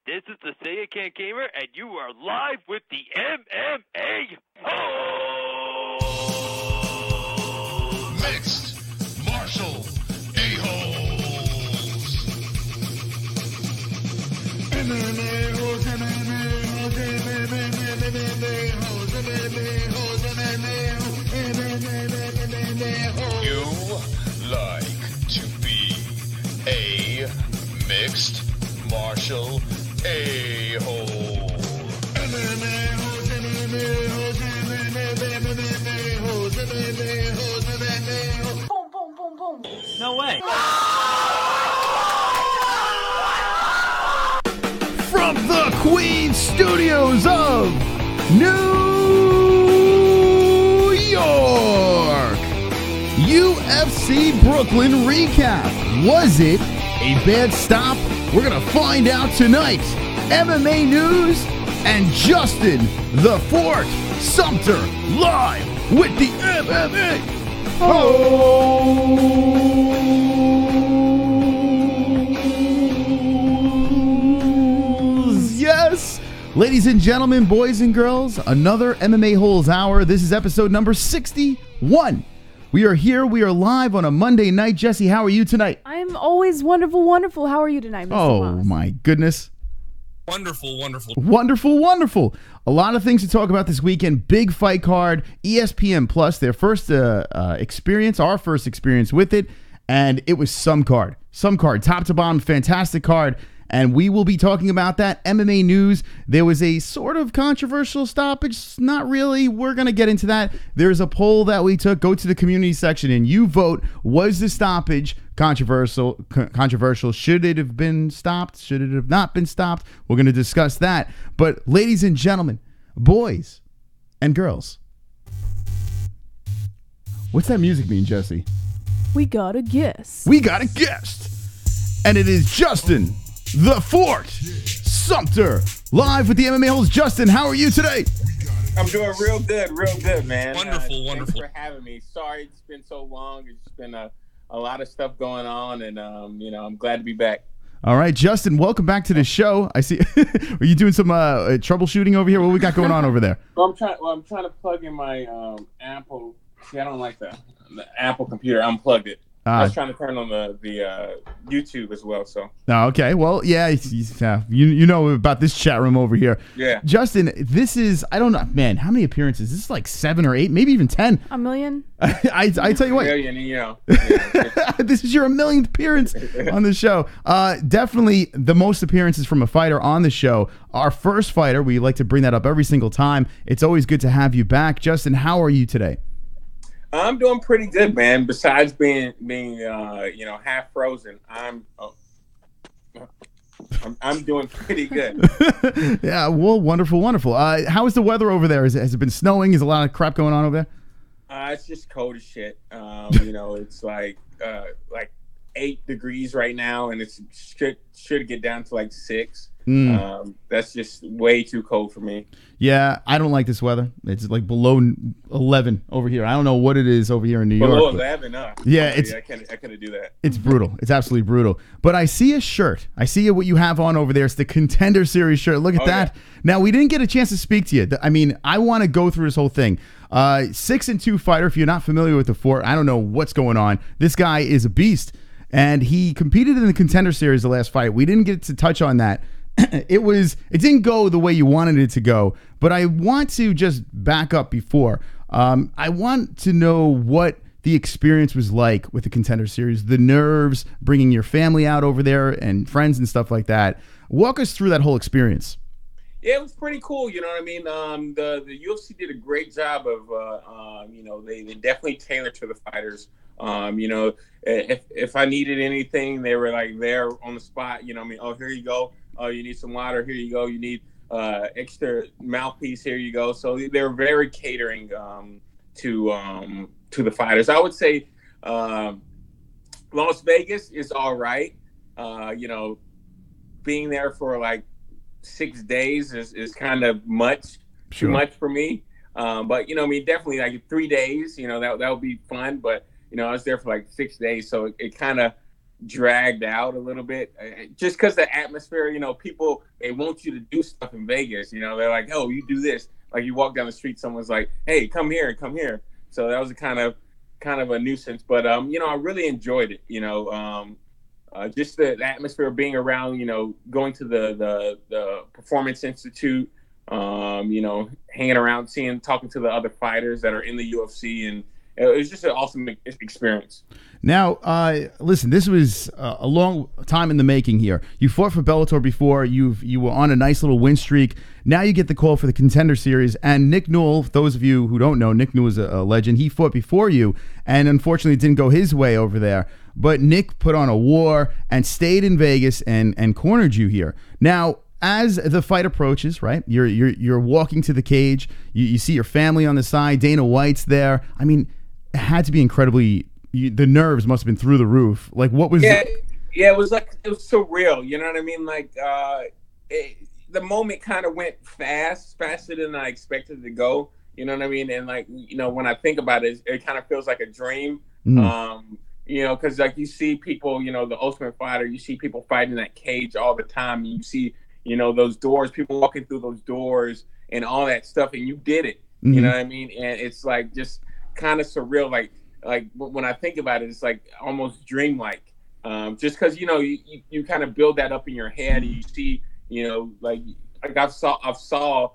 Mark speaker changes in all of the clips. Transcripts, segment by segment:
Speaker 1: This is the Say It Can't Gamer, and you are live with the MMA-Holes!
Speaker 2: Mixed Martial A-Holes! MMA-Holes, MMA-Holes, MMA-Holes, MMA-Holes, MMA-Holes. You like to be a mixed martial A-hole. MMA-Holes, MMA-Holes, MMA-Holes, MMA-Holes, MMA-Holes.
Speaker 3: Boom, boom, boom, boom.
Speaker 4: No way.
Speaker 5: From the Queen Studios of New York, UFC Brooklyn recap. Was it a bad stop? We're going to find out tonight. MMA news and Justin the Fort Sumter live with the MMA-Holes. Yes. Ladies and gentlemen, boys and girls, another MMA-Holes Hour. This is episode number 61. We are here. We are live on a Monday night. Jessie, how are you tonight?
Speaker 6: I'm always wonderful, wonderful. How are you tonight, Mr. Moss?
Speaker 5: My goodness.
Speaker 2: Wonderful, wonderful.
Speaker 5: Wonderful, wonderful. A lot of things to talk about this weekend. Big fight card, ESPN Plus, their first experience, our first experience with it, and it was some card, top to bottom, fantastic card. And we will be talking about that. MMA news. There was a sort of controversial stoppage. Not really. We're going to get into that. There's a poll that we took. Go to the community section and you vote. Was the stoppage controversial? Should it have been stopped? Should it have not been stopped? We're going to discuss that. But ladies and gentlemen, boys and girls, what's that music mean, Jessie?
Speaker 6: We got a guest.
Speaker 5: We got a guest. And it is Justin the Fort Sumter, live with the MMA-Holes. Justin, how are you today?
Speaker 7: I'm doing real good, man.
Speaker 2: Wonderful, wonderful.
Speaker 7: Thanks for having me. Sorry it's been so long. It's been a lot of stuff going on, and I'm glad to be back.
Speaker 5: All right, Justin, welcome back to the show. I see. Are you doing some troubleshooting over here? What we got going on over there?
Speaker 7: Well, I'm trying to plug in my Apple. See, I don't like the Apple computer. I unplugged it. I was trying to turn on the YouTube as well. So.
Speaker 5: Oh, okay. Well, yeah. You know about this chat room over here.
Speaker 7: Yeah.
Speaker 5: Justin, this is, I don't know, man. How many appearances? This is like 7 or 8, maybe even 10.
Speaker 6: A million.
Speaker 5: I tell you what.
Speaker 7: A million, you know.
Speaker 5: This is your 1,000,000th appearance on the show. Definitely the most appearances from a fighter on the show. Our first fighter. We like to bring that up every single time. It's always good to have you back, Justin. How are you today?
Speaker 7: I'm doing pretty good, man. Besides being half frozen, I'm doing pretty good.
Speaker 5: Yeah, well, wonderful. How is the weather over there? Has it been snowing? Is a lot of crap going on over there?
Speaker 7: It's just cold as shit. It's like 8 degrees right now, and it should get down to like 6. That's just way too cold for me.
Speaker 5: Yeah, I don't like this weather. It's like below 11 over here. I don't know what it is over here in New York.
Speaker 7: Below 11,
Speaker 5: yeah,
Speaker 7: I couldn't do that.
Speaker 5: It's brutal. It's absolutely brutal. But I see a shirt. I see what you have on over there. It's the Contender Series shirt. Look at that. Yeah. Now, we didn't get a chance to speak to you. I mean, I want to go through this whole thing. 6-2 fighter. If you're not familiar with the Fort, I don't know what's going on. This guy is a beast, and he competed in the Contender Series the last fight. We didn't get to touch on that. It didn't go the way you wanted it to go, but I want to just back up before. I want to know what the experience was like with the Contender Series, the nerves, bringing your family out over there and friends and stuff like that. Walk us through that whole experience.
Speaker 7: Yeah, it was pretty cool. You know what I mean? The UFC did a great job of, they definitely tailored to the fighters. If I needed anything, they were like there on the spot. You know what I mean? Oh, here you go. Oh, you need some water. Here you go. You need extra mouthpiece. Here you go. So they're very catering to the fighters. I would say Las Vegas is all right. Being there for like 6 days is kind of too much for me. But definitely like 3 days. That would be fun. But I was there for like 6 days, so it kind of dragged out a little bit, just because the atmosphere. People, they want you to do stuff in Vegas. They're like, oh, you do this. Like, you walk down the street, someone's like, hey, come here, come here. So that was a kind of a nuisance, but I really enjoyed it. Just the atmosphere of being around. Going to the Performance Institute. Hanging around, talking to the other fighters that are in the UFC, and it was just an awesome experience.
Speaker 5: Now, listen, this was a long time in the making here. You fought for Bellator before. You were on a nice little win streak. Now you get the call for the Contender Series. And Nick Newell, those of you who don't know, Nick Newell is a legend. He fought before you, and unfortunately it didn't go his way over there. But Nick put on a war and stayed in Vegas and cornered you here. Now, as the fight approaches, right, you're walking to the cage. You see your family on the side. Dana White's there. I mean, it had to be incredibly. The nerves must have been through the roof. Like, what was?
Speaker 7: Yeah, it was surreal. You know what I mean? Like, the moment kind of went faster than I expected it to go. You know what I mean? And like, when I think about it, it kind of feels like a dream. Because like you see people, the Ultimate Fighter, you see people fighting that cage all the time. You see, those doors, people walking through those doors and all that stuff, and you did it.
Speaker 5: Mm-hmm.
Speaker 7: You know what I mean? And it's like just kind of surreal. Like when I think about it, it's like almost dreamlike. Just because you kind of build that up in your head, and you see, like I've saw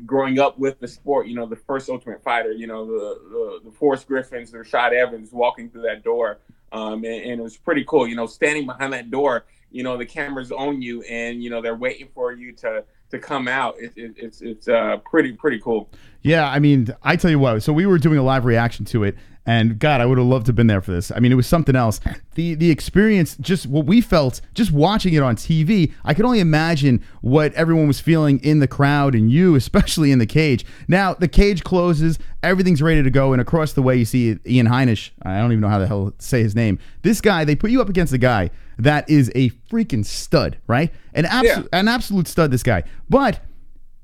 Speaker 7: growing up with the sport, the first Ultimate Fighter, the Forrest Griffins, the Rashad Evans walking through that door, and it was pretty cool. Standing behind that door, the camera's on you, and they're waiting for you to come out. It's pretty cool.
Speaker 5: Yeah, I mean, I tell you what. So we were doing a live reaction to it, and God, I would have loved to have been there for this. I mean, it was something else. The experience, just what we felt, just watching it on TV. I could only imagine what everyone was feeling in the crowd, and you, especially in the cage. Now the cage closes, everything's ready to go, and across the way you see Ian Heinisch. I don't even know how the hell to say his name. This guy, they put you up against a guy that is a freaking stud, right? An absolute stud, this guy. But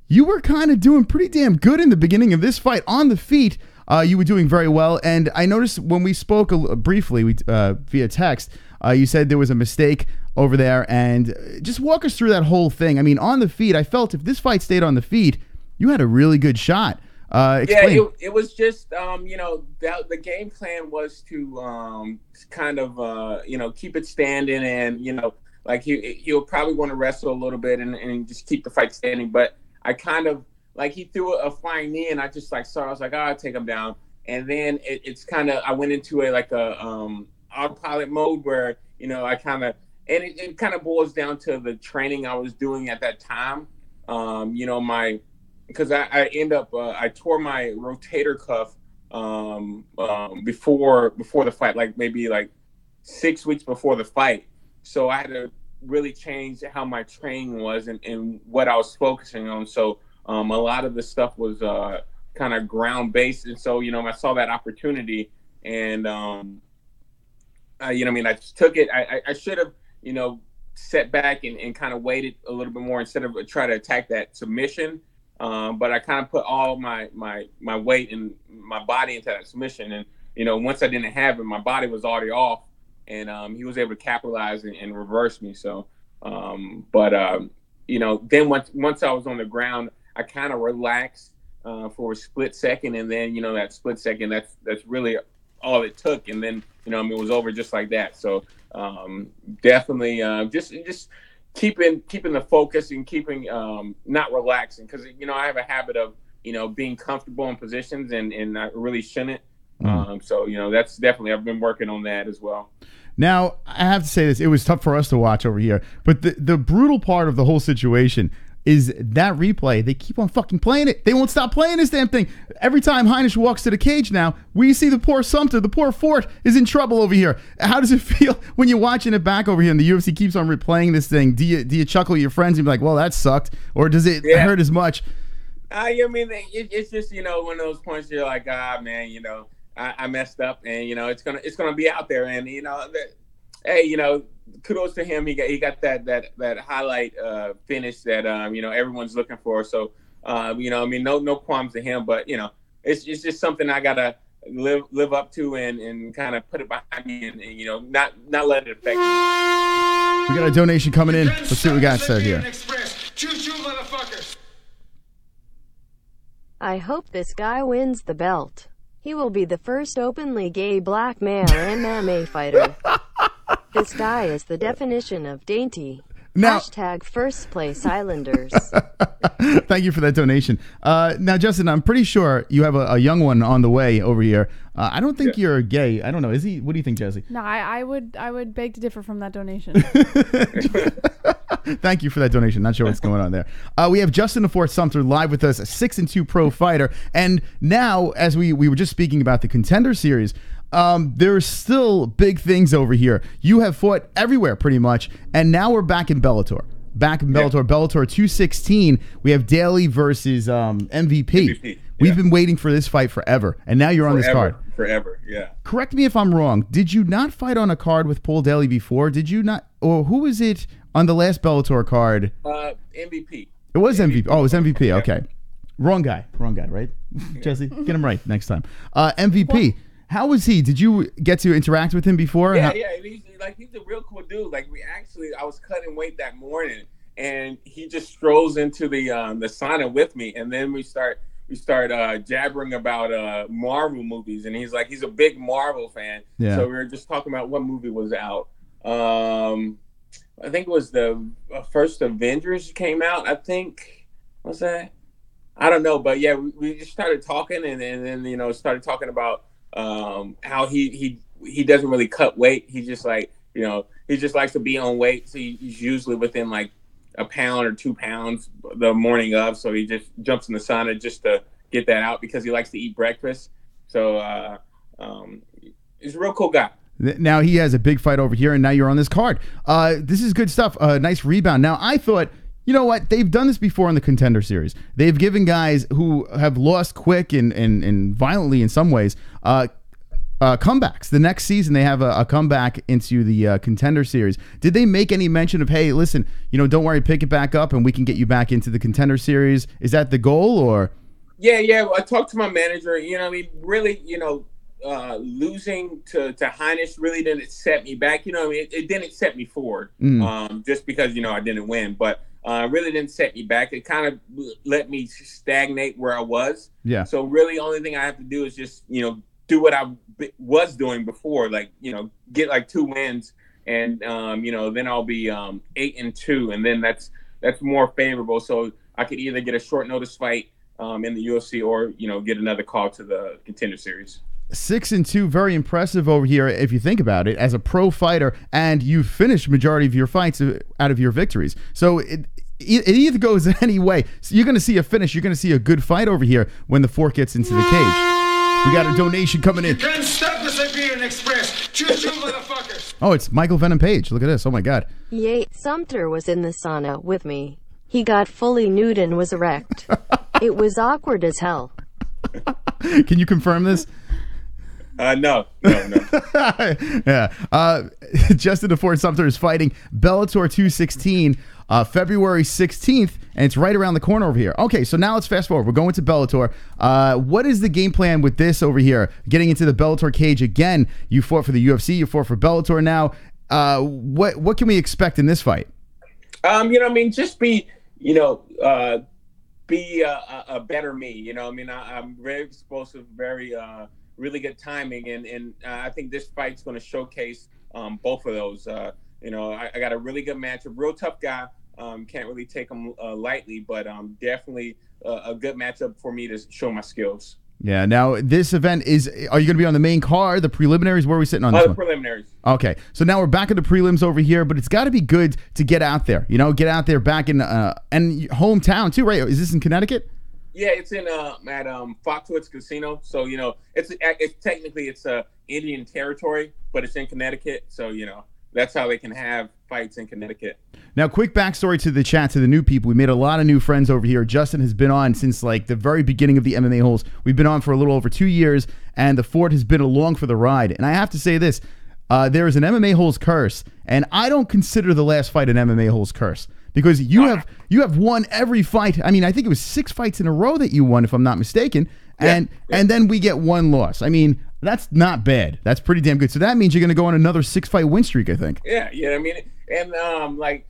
Speaker 5: you were kind of doing pretty damn good in the beginning of this fight on the feet. You were doing very well, and I noticed when we spoke briefly via text, you said there was a mistake over there, and just walk us through that whole thing. I mean, on the feet, I felt if this fight stayed on the feet, you had a really good shot. Explain.
Speaker 7: Yeah, it was just, the game plan was to kind of, keep it standing, and, like he'll probably want to wrestle a little bit and just keep the fight standing, but I kind of, like, he threw a flying knee, and I just I was like, I'll take him down. And then it's kind of, I went into a autopilot mode where, I kind of, and it kind of boils down to the training I was doing at that time. Because I end up, I tore my rotator cuff before the fight, like maybe 6 weeks before the fight. So I had to really change how my training was and what I was focusing on. So a lot of the stuff was kind of ground based, and so I saw that opportunity, and I just took it. I should have set back and kind of waited a little bit more instead of try to attack that submission. But I kind of put all my weight and my body into that submission, and once I didn't have it, my body was already off, and he was able to capitalize and reverse me. So, then once I was on the ground, I kind of relaxed for a split second, and then that split second, that's really all it took, and then it was over just like that. So definitely just keeping the focus and keeping not relaxing, because I have a habit of being comfortable in positions and I really shouldn't. So that's definitely, I've been working on that as well.
Speaker 5: Now I have to say this: it was tough for us to watch over here, but the brutal part of the whole situation is that replay. They keep on fucking playing it. They won't stop playing this damn thing. Every time Heinisch walks to the cage now, we see the poor Sumter, the poor Fort, is in trouble over here. How does it feel when you're watching it back over here and the UFC keeps on replaying this thing? Do you chuckle at your friends and be like, well, that sucked? Or does it hurt as much?
Speaker 7: I mean, it's just, one of those points you're like, man, I messed up, and, it's gonna be out there. And, hey, kudos to him. He got that highlight finish that everyone's looking for. So no qualms to him. But it's just something I gotta live up to and kind of put it behind me and not let it affect me.
Speaker 5: We got a donation coming in. Let's see what we got said here.
Speaker 3: I hope this guy wins the belt. He will be the first openly gay black male MMA fighter. This guy is the definition of dainty.
Speaker 5: Now,
Speaker 3: Hashtag first place Islanders.
Speaker 5: Thank you for that donation. Now, Justin, I'm pretty sure you have a young one on the way over here. I don't think you're gay. I don't know. Is he? What do you think, Jessie?
Speaker 6: No, I would beg to differ from that donation.
Speaker 5: Thank you for that donation. Not sure what's going on there. We have Justin the Fourth Sumter live with us, a 6-2 pro fighter. And now, as we were just speaking about the Contender series, there's still big things over here. You have fought everywhere pretty much, and now we're back in Bellator. Bellator 216. We have Daly versus MVP. We've been waiting for this fight forever, and now you're on this card.
Speaker 7: Forever, yeah.
Speaker 5: Correct me if I'm wrong. Did you not fight on a card with Paul Daly before? Did you not? Or who was it on the last Bellator card?
Speaker 7: MVP.
Speaker 5: It was MVP. Oh, it was MVP. Okay. Wrong guy, right? Jessie, get him right next time. MVP. How was he? Did you get to interact with him before?
Speaker 7: Yeah. He's a real cool dude. I was cutting weight that morning, and he just strolls into the sauna with me, and then we start jabbering about Marvel movies, and he's a big Marvel fan. Yeah. So we were just talking about what movie was out. I think it was the first Avengers came out. I think was that. I don't know, but yeah, we just started talking, and then started talking about how he doesn't really cut weight. He just he just likes to be on weight. So he's usually within like a pound or 2 pounds the morning of. So he just jumps in the sauna just to get that out because he likes to eat breakfast. So he's a real cool guy.
Speaker 5: Now he has a big fight over here, and now you're on this card. This is good stuff. Nice rebound. Now I thought, you know what? They've done this before in the Contender series. They've given guys who have lost quick and violently in some ways comebacks. The next season they have a comeback into the Contender series. Did they make any mention of, hey, listen, don't worry, pick it back up and we can get you back into the Contender series? Is that the goal or?
Speaker 7: Yeah. I talked to my manager. Really, losing to Heinisch really didn't set me back. It didn't set me forward just because, I didn't win. But really didn't set me back. It kind of let me stagnate where I was. Yeah. So really, only thing I have to do is just, do what I was doing before, get like 2 wins, and then I'll be 8-2, and then that's more favorable. So I could either get a short notice fight in the UFC or get another call to the Contender series.
Speaker 5: 6-2, very impressive over here if you think about it as a pro fighter, and you finished majority of your fights out of your victories. So it either goes any way. So you're going to see a finish. You're going to see a good fight over here when the fork gets into the cage. We got a donation coming in. Oh, it's Michael Venom Page. Look at this. Oh, my God.
Speaker 3: Yay, Sumter was in the sauna with me. He got fully nude and was erect. It was awkward as hell.
Speaker 5: Can you confirm this?
Speaker 7: No.
Speaker 5: Yeah. Justin the Fourth Sumter is fighting Bellator 216 February 16th, and it's right around the corner over here. Okay, so now let's fast forward. We're going to Bellator. What is the game plan with this over here? Getting into the Bellator cage again. You fought for the UFC. You fought for Bellator now. What can we expect in this fight?
Speaker 7: Just be a better me. I'm very explosive, very really good timing, and I think this fight's going to showcase both of those. I got a really good matchup, real tough guy. Can't really take him lightly, but definitely a good matchup for me to show my skills.
Speaker 5: Yeah. Now, this event are you going to be on the main card, the preliminaries? Where are we sitting on this one?
Speaker 7: The preliminaries.
Speaker 5: Okay. So now we're back in the prelims over here, but it's got to be good to get out there. Get out there back in and hometown too, right? Is this in Connecticut?
Speaker 7: Yeah, it's in at Foxwoods Casino. So it's technically Indian territory, but it's in Connecticut. So that's how they can have fights in Connecticut.
Speaker 5: Now, quick backstory to the chat, to the new people. We made a lot of new friends over here. Justin has been on since the very beginning of the MMA Holes. We've been on for a little over 2 years, and the Fort has been along for the ride. And I have to say this, there is an MMA Holes curse, and I don't consider the last fight an MMA Holes curse. Because you have won every fight. I mean, I think it was 6 fights in a row that you won, if I'm not mistaken. and then we get one loss. I mean, that's not bad. That's pretty damn good. So that means you're going to go on another 6-fight win streak, I think.
Speaker 7: Yeah. I mean, and like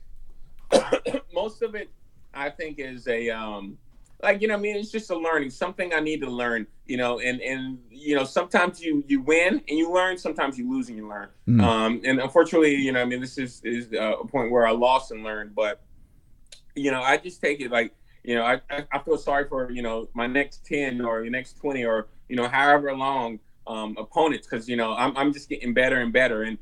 Speaker 7: most of it, I think, is a like, I mean, it's just a learning, something I need to learn, and sometimes you win and you learn, sometimes you lose and you learn. And unfortunately, I mean, this is a point where I lost and learned, but I just take it like, I feel sorry for, my next 10 or the next 20 or, however long opponents, because, I'm just getting better and better. And,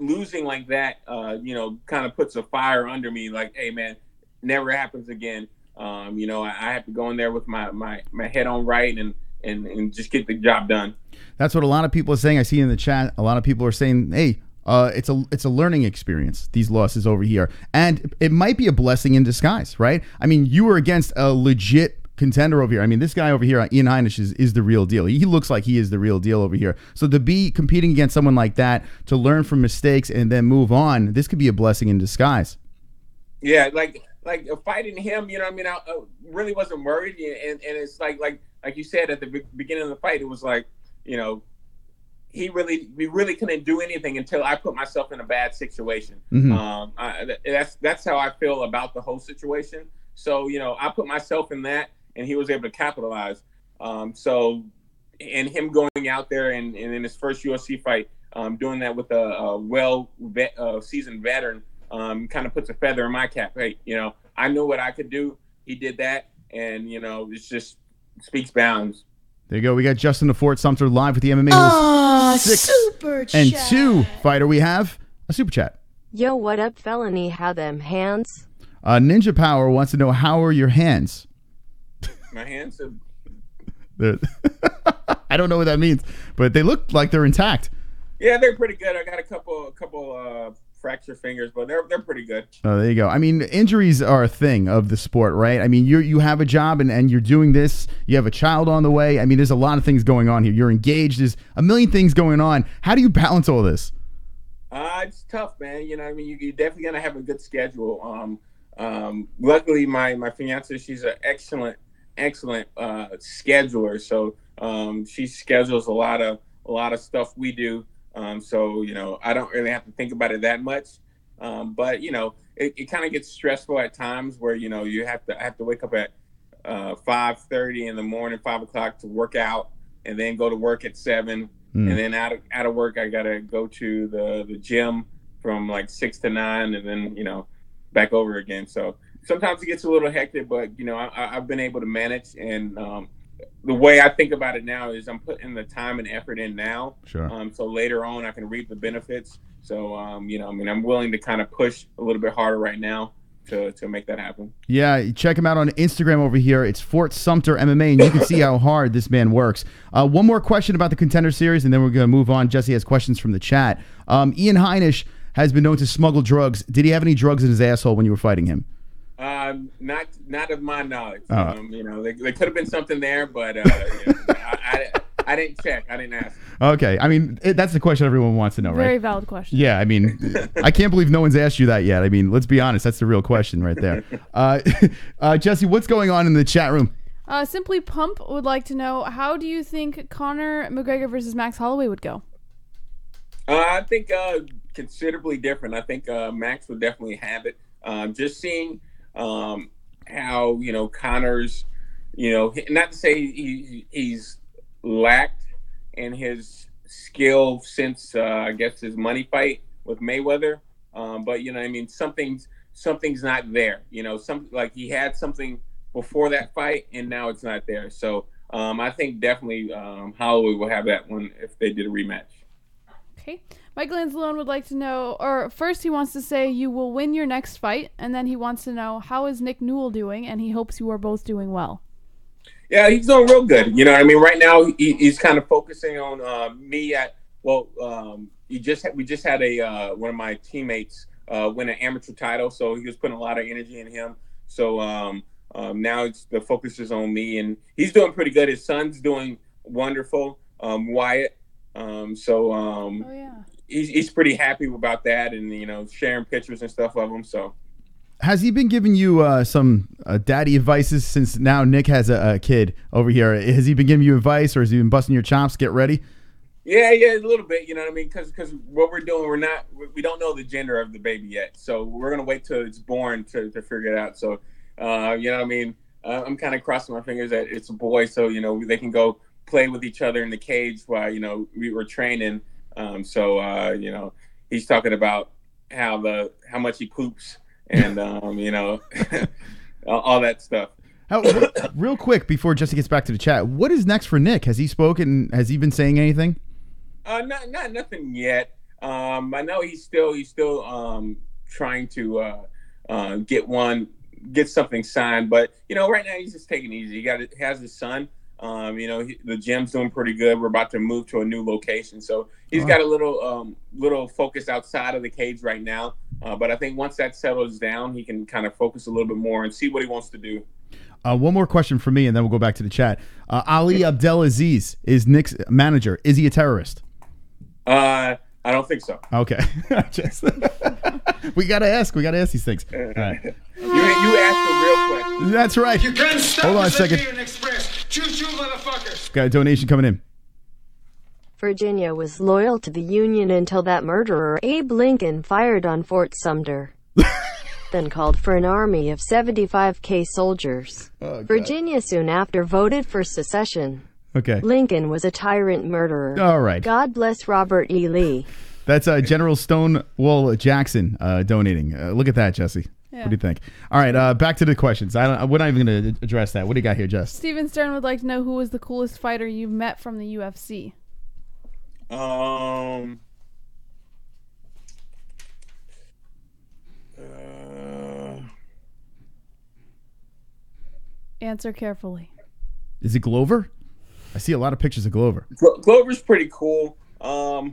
Speaker 7: losing like that, kind of puts a fire under me like, hey, man, never happens again. I have to go in there with my head on right and just get the job done. That's
Speaker 5: what a lot of people are saying. I see in the chat, a lot of people are saying, hey, it's a learning experience, these losses over here. And it might be a blessing in disguise, right? I mean, you were against a legit contender over here. I mean, this guy over here, Ian Heinisch, is the real deal. He looks like he is the real deal over here. So to be competing against someone like that, to learn from mistakes and then move on, this could be a blessing in disguise.
Speaker 7: Yeah, like fighting him, I mean, I really wasn't worried. And it's like you said at the beginning of the fight, it was like, we really couldn't do anything until I put myself in a bad situation. That's how I feel about the whole situation. So, I put myself in that, and he was able to capitalize. So, and him going out there and in his first UFC fight, doing that with a seasoned veteran, kind of puts a feather in my cap. Hey, I knew what I could do. He did that, and it just speaks bounds.
Speaker 5: There you go. We got Justin the Fort Sumter live with the MMA-Holes 6 and 2 fighter. We have a super chat.
Speaker 3: Yo, what up, felony? How them hands?
Speaker 5: Ninja Power wants to know, how are your hands?
Speaker 7: My hands are...
Speaker 5: I don't know what that means, but they look like they're intact.
Speaker 7: Yeah, they're pretty good. I got a couple fractured fingers, but they're pretty good.
Speaker 5: Oh, there you go. I mean, injuries are a thing of the sport, right? I mean, you have a job and you're doing this. You have a child on the way. I mean, there's a lot of things going on here. You're engaged. There's a million things going on. How do you balance all this?
Speaker 7: It's tough, man. I mean, you're definitely gonna have a good schedule. Luckily, my fiance, she's an excellent scheduler. So she schedules a lot of stuff we do. So, I don't really have to think about it that much. But, it kind of gets stressful at times where, you have to wake up at 5:30 in the morning, 5 o'clock to work out, and then go to work at 7. And then out of work, I got to go to the gym from like 6 to 9 and then, back over again. So sometimes it gets a little hectic, but, I've been able to manage. And the way I think about it now is I'm putting the time and effort in now.
Speaker 5: Sure.
Speaker 7: So later on, I can reap the benefits. So, I'm willing to kind of push a little bit harder right now to make that happen.
Speaker 5: Yeah, check him out on Instagram over here. It's Fort Sumter MMA, and you can see how hard this man works. One more question about the Contender Series, and then we're going to move on. Jesse has questions from the chat. Ian Heinisch has been known to smuggle drugs. Did he have any drugs in his asshole when you were fighting him?
Speaker 7: Not of my knowledge. There could have been something there, but I didn't check. I didn't ask.
Speaker 5: Okay. I mean, that's the question everyone wants to know, right?
Speaker 6: Very valid question.
Speaker 5: Yeah. I mean, I can't believe no one's asked you that yet. I mean, let's be honest. That's the real question right there. Jesse, what's going on in the chat room?
Speaker 6: Simply Pump would like to know, how do you think Conor McGregor versus Max Holloway would go?
Speaker 7: I think considerably different. I think Max would definitely have it. Just seeing how, Conor's, not to say he's lacked in his skill since, I guess, his money fight with Mayweather. But, something's not there. Like he had something before that fight and now it's not there. So I think definitely Holloway will have that one if they did a rematch.
Speaker 6: Okay. Michael Anzalone would like to know, or first he wants to say you will win your next fight, and then he wants to know, how is Nick Newell doing, and he hopes you are both doing well.
Speaker 7: Yeah, he's doing real good. Right now he's kind of focusing on me we just had one of my teammates win an amateur title, so he was putting a lot of energy in him. So now the focus is on me, and he's doing pretty good. His son's doing wonderful, Wyatt. He's pretty happy about that, and sharing pictures and stuff of him. So
Speaker 5: Has he been giving you some daddy advices since now Nick has a kid over here? Has he been giving you advice, or has he been busting your chops? Get ready.
Speaker 7: Yeah, a little bit. You know what I mean? Because what we're doing, we don't know the gender of the baby yet, so we're gonna wait till it's born to figure it out. So, you know what I mean? I'm kind of crossing my fingers that it's a boy, so they can go play with each other in the cage while we were training. So he's talking about how much he poops and all that stuff.
Speaker 5: Real quick before Jesse gets back to the chat, what is next for Nick? Has he spoken? Has he been saying anything?
Speaker 7: Not nothing yet. I know he's still trying to get something signed, but right now he's just taking it easy. He has his son. The gym's doing pretty good. We're about to move to a new location, so he's got a little focus outside of the cage right now. But I think once that settles down, he can kind of focus a little bit more and see what he wants to do.
Speaker 5: One more question for me, and then we'll go back to the chat. Ali Abdelaziz is Nick's manager. Is he a terrorist?
Speaker 7: I don't think so.
Speaker 5: Okay. We gotta ask these things. All right.
Speaker 7: You asked a real question.
Speaker 5: That's right.
Speaker 2: You can't stop
Speaker 5: Hold on a
Speaker 2: the
Speaker 5: second.
Speaker 2: Siberian Express. Choo-choo, motherfuckers.
Speaker 5: Got a donation coming in.
Speaker 3: Virginia was loyal to the Union until that murderer Abe Lincoln fired on Fort Sumter. Then called for an army of 75,000 soldiers.
Speaker 5: Oh,
Speaker 3: Virginia soon after voted for secession.
Speaker 5: Okay.
Speaker 3: Lincoln was a tyrant murderer.
Speaker 5: All right.
Speaker 3: God bless Robert E. Lee.
Speaker 5: That's General Stonewall Jackson donating. Look at that, Jesse.
Speaker 6: Yeah.
Speaker 5: What do you think? All right, back to the questions. We're not even going to address that. What do you got here, Jess?
Speaker 6: Steven Stern would like to know who was the coolest fighter you've met from the UFC. Answer carefully.
Speaker 5: Is it Glover? I see a lot of pictures of Glover.
Speaker 7: Glover's pretty cool. I'll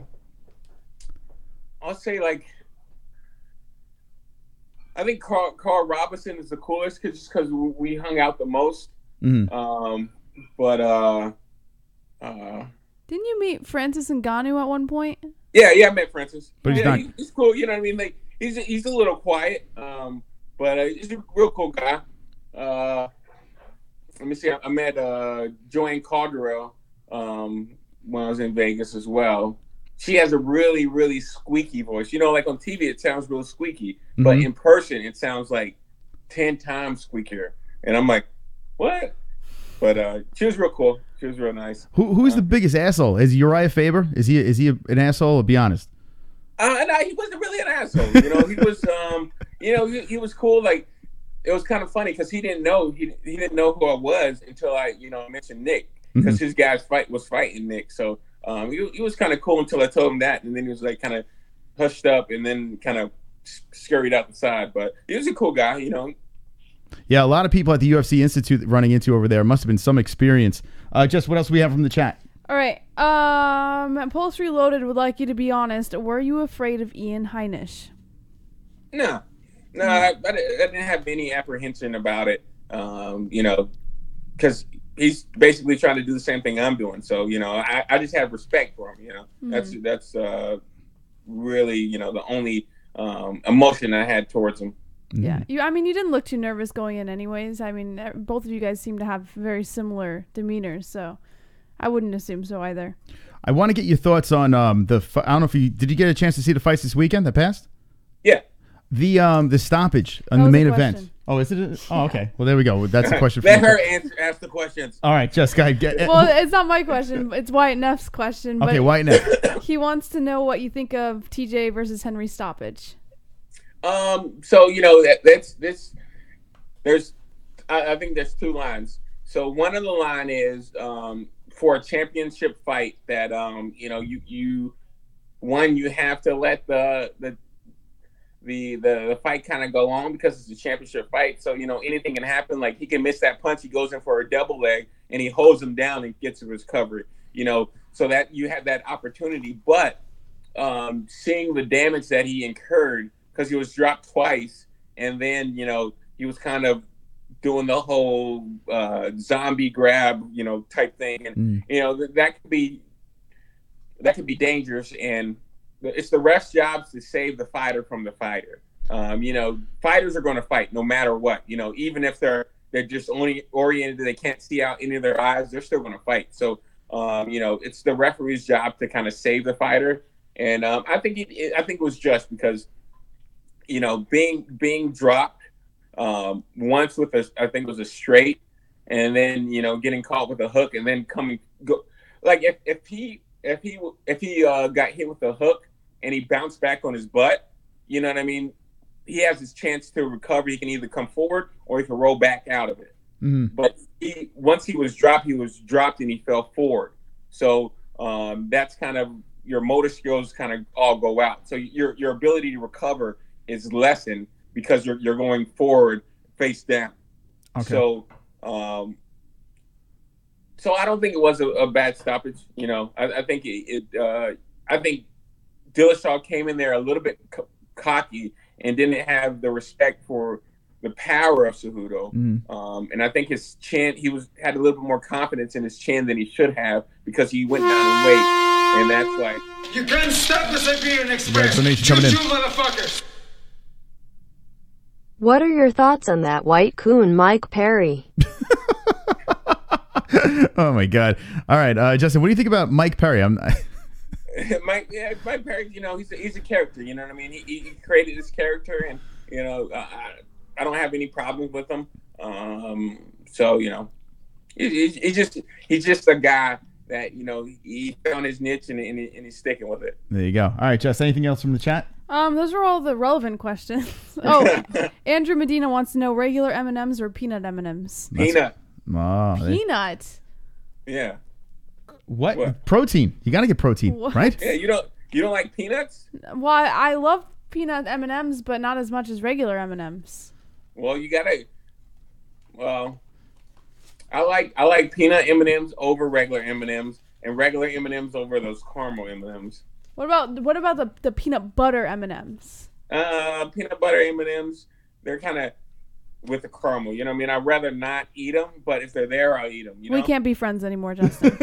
Speaker 7: say I think Carl Robinson is the coolest just because we hung out the most.
Speaker 5: Mm-hmm.
Speaker 7: Didn't
Speaker 6: you meet Francis Ngannou at one point?
Speaker 7: Yeah, I met Francis.
Speaker 5: But he's not.
Speaker 7: He's cool. You know what I mean? He's a little quiet, but he's a real cool guy. Let me see. I met Joanne Calderell when I was in Vegas as well. She has a really, really squeaky voice. Like on TV, it sounds real squeaky, but in person, it sounds like 10 times squeakier. And I'm like, what? But she was real cool. She was real nice.
Speaker 5: Who's the biggest asshole? Is Uriah Faber? Is he an asshole? Or be honest.
Speaker 7: No, he wasn't really an asshole. He was, he was cool. Like, it was kind of funny because he didn't know who I was until I mentioned Nick, because his guys was fighting Nick. So he was kind of cool until I told him that, and then he was like kind of hushed up and then kind of scurried out the side. But he was a cool guy,
Speaker 5: Yeah, a lot of people at the UFC Institute running into over there must have been some experience. Just what else we have from the chat?
Speaker 6: All right. Pulse Reloaded would like you to be honest. Were you afraid of Ian Heinisch?
Speaker 7: No, I didn't have any apprehension about it. Because he's basically trying to do the same thing I'm doing. So I just have respect for him. That's really the only emotion I had towards him.
Speaker 6: Yeah, you didn't look too nervous going in anyways. Both of you guys seem to have very similar demeanors, so I wouldn't assume so either.
Speaker 5: I want to get your thoughts on I don't know if did you get a chance to see the fights this weekend that passed?
Speaker 7: Yeah.
Speaker 5: The stoppage on the main event. Oh, is it? Oh, okay. Well, there we go. That's a question for
Speaker 7: Let her ask the questions.
Speaker 5: All right, Jessica.
Speaker 6: Well, it's not my question. It's Wyatt Neff's question.
Speaker 5: Okay, Wyatt Neff.
Speaker 6: He wants to know what you think of TJ versus Henry stoppage.
Speaker 7: So that's this. I think there's two lines. So one of the line is for a championship fight that you have to let the fight kind of go on because it's a championship fight. So anything can happen. Like he can miss that punch, he goes in for a double leg and he holds him down and gets his recovery. So that you have that opportunity. But seeing the damage that he incurred, because he was dropped twice, and then he was kind of doing the whole zombie grab type thing, and that could be dangerous, and it's the ref's job to save the fighter from the fighter. Fighters are going to fight no matter what. Even if they're just only oriented, they can't see out any of their eyes, they're still going to fight. So, it's the referee's job to kind of save the fighter. And I think it was just because, being dropped once with I think it was a straight, and then getting caught with a hook, and then if he got hit with a hook and he bounced back on his butt, you know what I mean? He has his chance to recover. He can either come forward or he can roll back out of it. Mm-hmm. But once he was dropped and he fell forward. So that's kind of your motor skills kind of all go out. So your ability to recover is lessened because you're going forward face down. Okay. So I don't think it was a bad stoppage. I think I think Dillashaw came in there a little bit cocky and didn't have the respect for the power of Cejudo. And I think his chin, had a little bit more confidence in his chin than he should have because he went down in weight. And that's like...
Speaker 2: You can't stop the Siberian Express.
Speaker 5: Coming in.
Speaker 2: Motherfuckers.
Speaker 3: What are your thoughts on that white coon, Mike Perry?
Speaker 5: Oh, my God. All right, Justin, what do you think about Mike Perry?
Speaker 7: Mike Perry, he's a character. You know what I mean? He created this character, and I don't have any problems with him. So he's just a guy that he found his niche and he's sticking with it.
Speaker 5: There you go. All right, Jess. Anything else from the chat?
Speaker 6: Those are all the relevant questions. Oh, Andrew Medina wants to know regular M&Ms or peanut M&Ms.
Speaker 7: Peanut.
Speaker 6: Peanut.
Speaker 7: Yeah.
Speaker 5: What? Protein. You got to get protein, right?
Speaker 7: Yeah, you don't like peanuts?
Speaker 6: Well, I love peanut M&Ms, but not as much as regular M&Ms.
Speaker 7: Well, you gotta. Well, I like peanut M&Ms over regular M&Ms, and regular M&Ms over those caramel M&Ms.
Speaker 6: What about the peanut butter M&Ms?
Speaker 7: Peanut butter M&Ms, they're kind of with the caramel. You know what I mean? I'd rather not eat them, but if they're there, I'll eat them.
Speaker 6: We can't be friends anymore, Justin.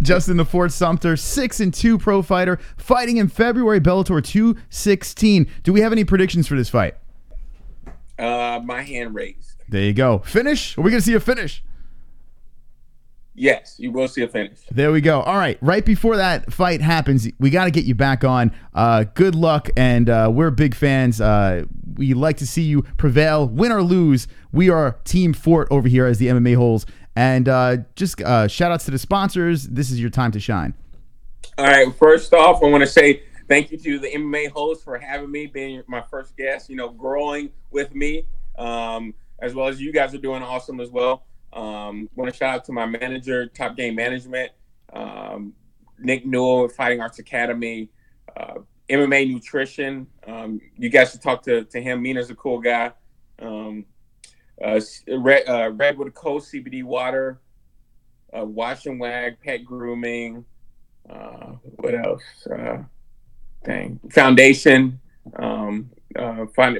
Speaker 5: Justin the Fort Sumter, 6-2 pro fighter, fighting in February, Bellator 216. Do we have any predictions for this fight?
Speaker 7: My hand raised.
Speaker 5: There you go. Finish? Are we going to see a finish?
Speaker 7: Yes, you will see a finish.
Speaker 5: There we go. All right. Right before that fight happens, we got to get you back on. Good luck, and we're big fans. We like to see you prevail, win or lose. We are Team Fort over here as the MMA Holes. And just shout outs to the sponsors. This is your time to shine.
Speaker 7: All right. First off, I want to say thank you to the MMA Holes for having me, being my first guest, growing with me, as well as you guys are doing awesome as well. Want to shout out to my manager, Top Game Management, Nick Newell, Fighting Arts Academy, MMA Nutrition. You guys should talk to him. Mina's a cool guy. Redwood Coast CBD Water, Wash and Wag, Pet Grooming. What else? Foundation,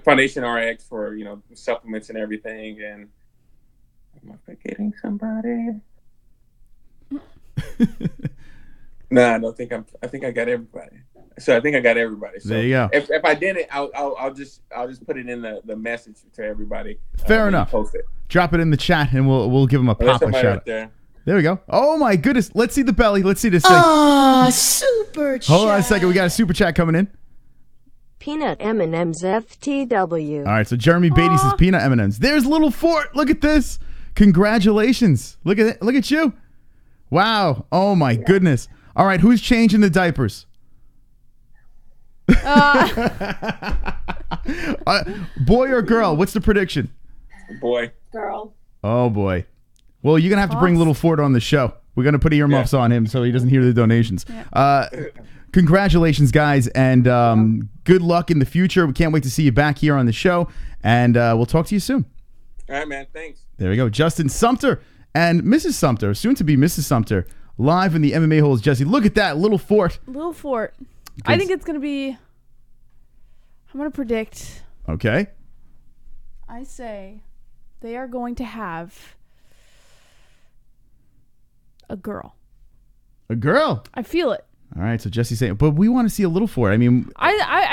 Speaker 7: Foundation RX for supplements and everything. And am I forgetting somebody? No, I don't think I think I got everybody. So I think I got everybody. So
Speaker 5: there you go.
Speaker 7: If I didn't, I'll just put it in the message to everybody.
Speaker 5: Fair enough.
Speaker 7: Post it.
Speaker 5: Drop it in the chat, and we'll give them a pop-up shout out. There we go. Oh my goodness. Let's see the belly. Let's see this thing.
Speaker 3: Super chat.
Speaker 5: Hold on a second. We got a super chat coming in.
Speaker 3: Peanut M&Ms FTW.
Speaker 5: All right. So Jeremy Beatty says peanut M&Ms. There's Little Fort. Look at this. Congratulations. Look at it. Look at you. Wow. Oh my goodness. All right. Who's changing the diapers? Boy or girl? What's the prediction?
Speaker 7: Boy.
Speaker 3: Girl.
Speaker 5: Oh boy. Well, you're going to have to bring Little Fort on the show. We're going to put earmuffs on him so he doesn't hear the donations. Yeah. Congratulations, guys, and good luck in the future. We can't wait to see you back here on the show, and we'll talk to you soon.
Speaker 7: All right, man. Thanks.
Speaker 5: There we go. Justin Sumter and Mrs. Sumter, soon to be Mrs. Sumter, live in the MMA Holes. Jesse, look at that. Little Fort.
Speaker 6: Little Fort. I think it's going to be... I'm going to predict...
Speaker 5: Okay.
Speaker 6: I say they are going to have... a girl.
Speaker 5: A girl?
Speaker 6: I feel it.
Speaker 5: All right, so Jesse's saying, but we want to see a little Ford. I mean,
Speaker 6: I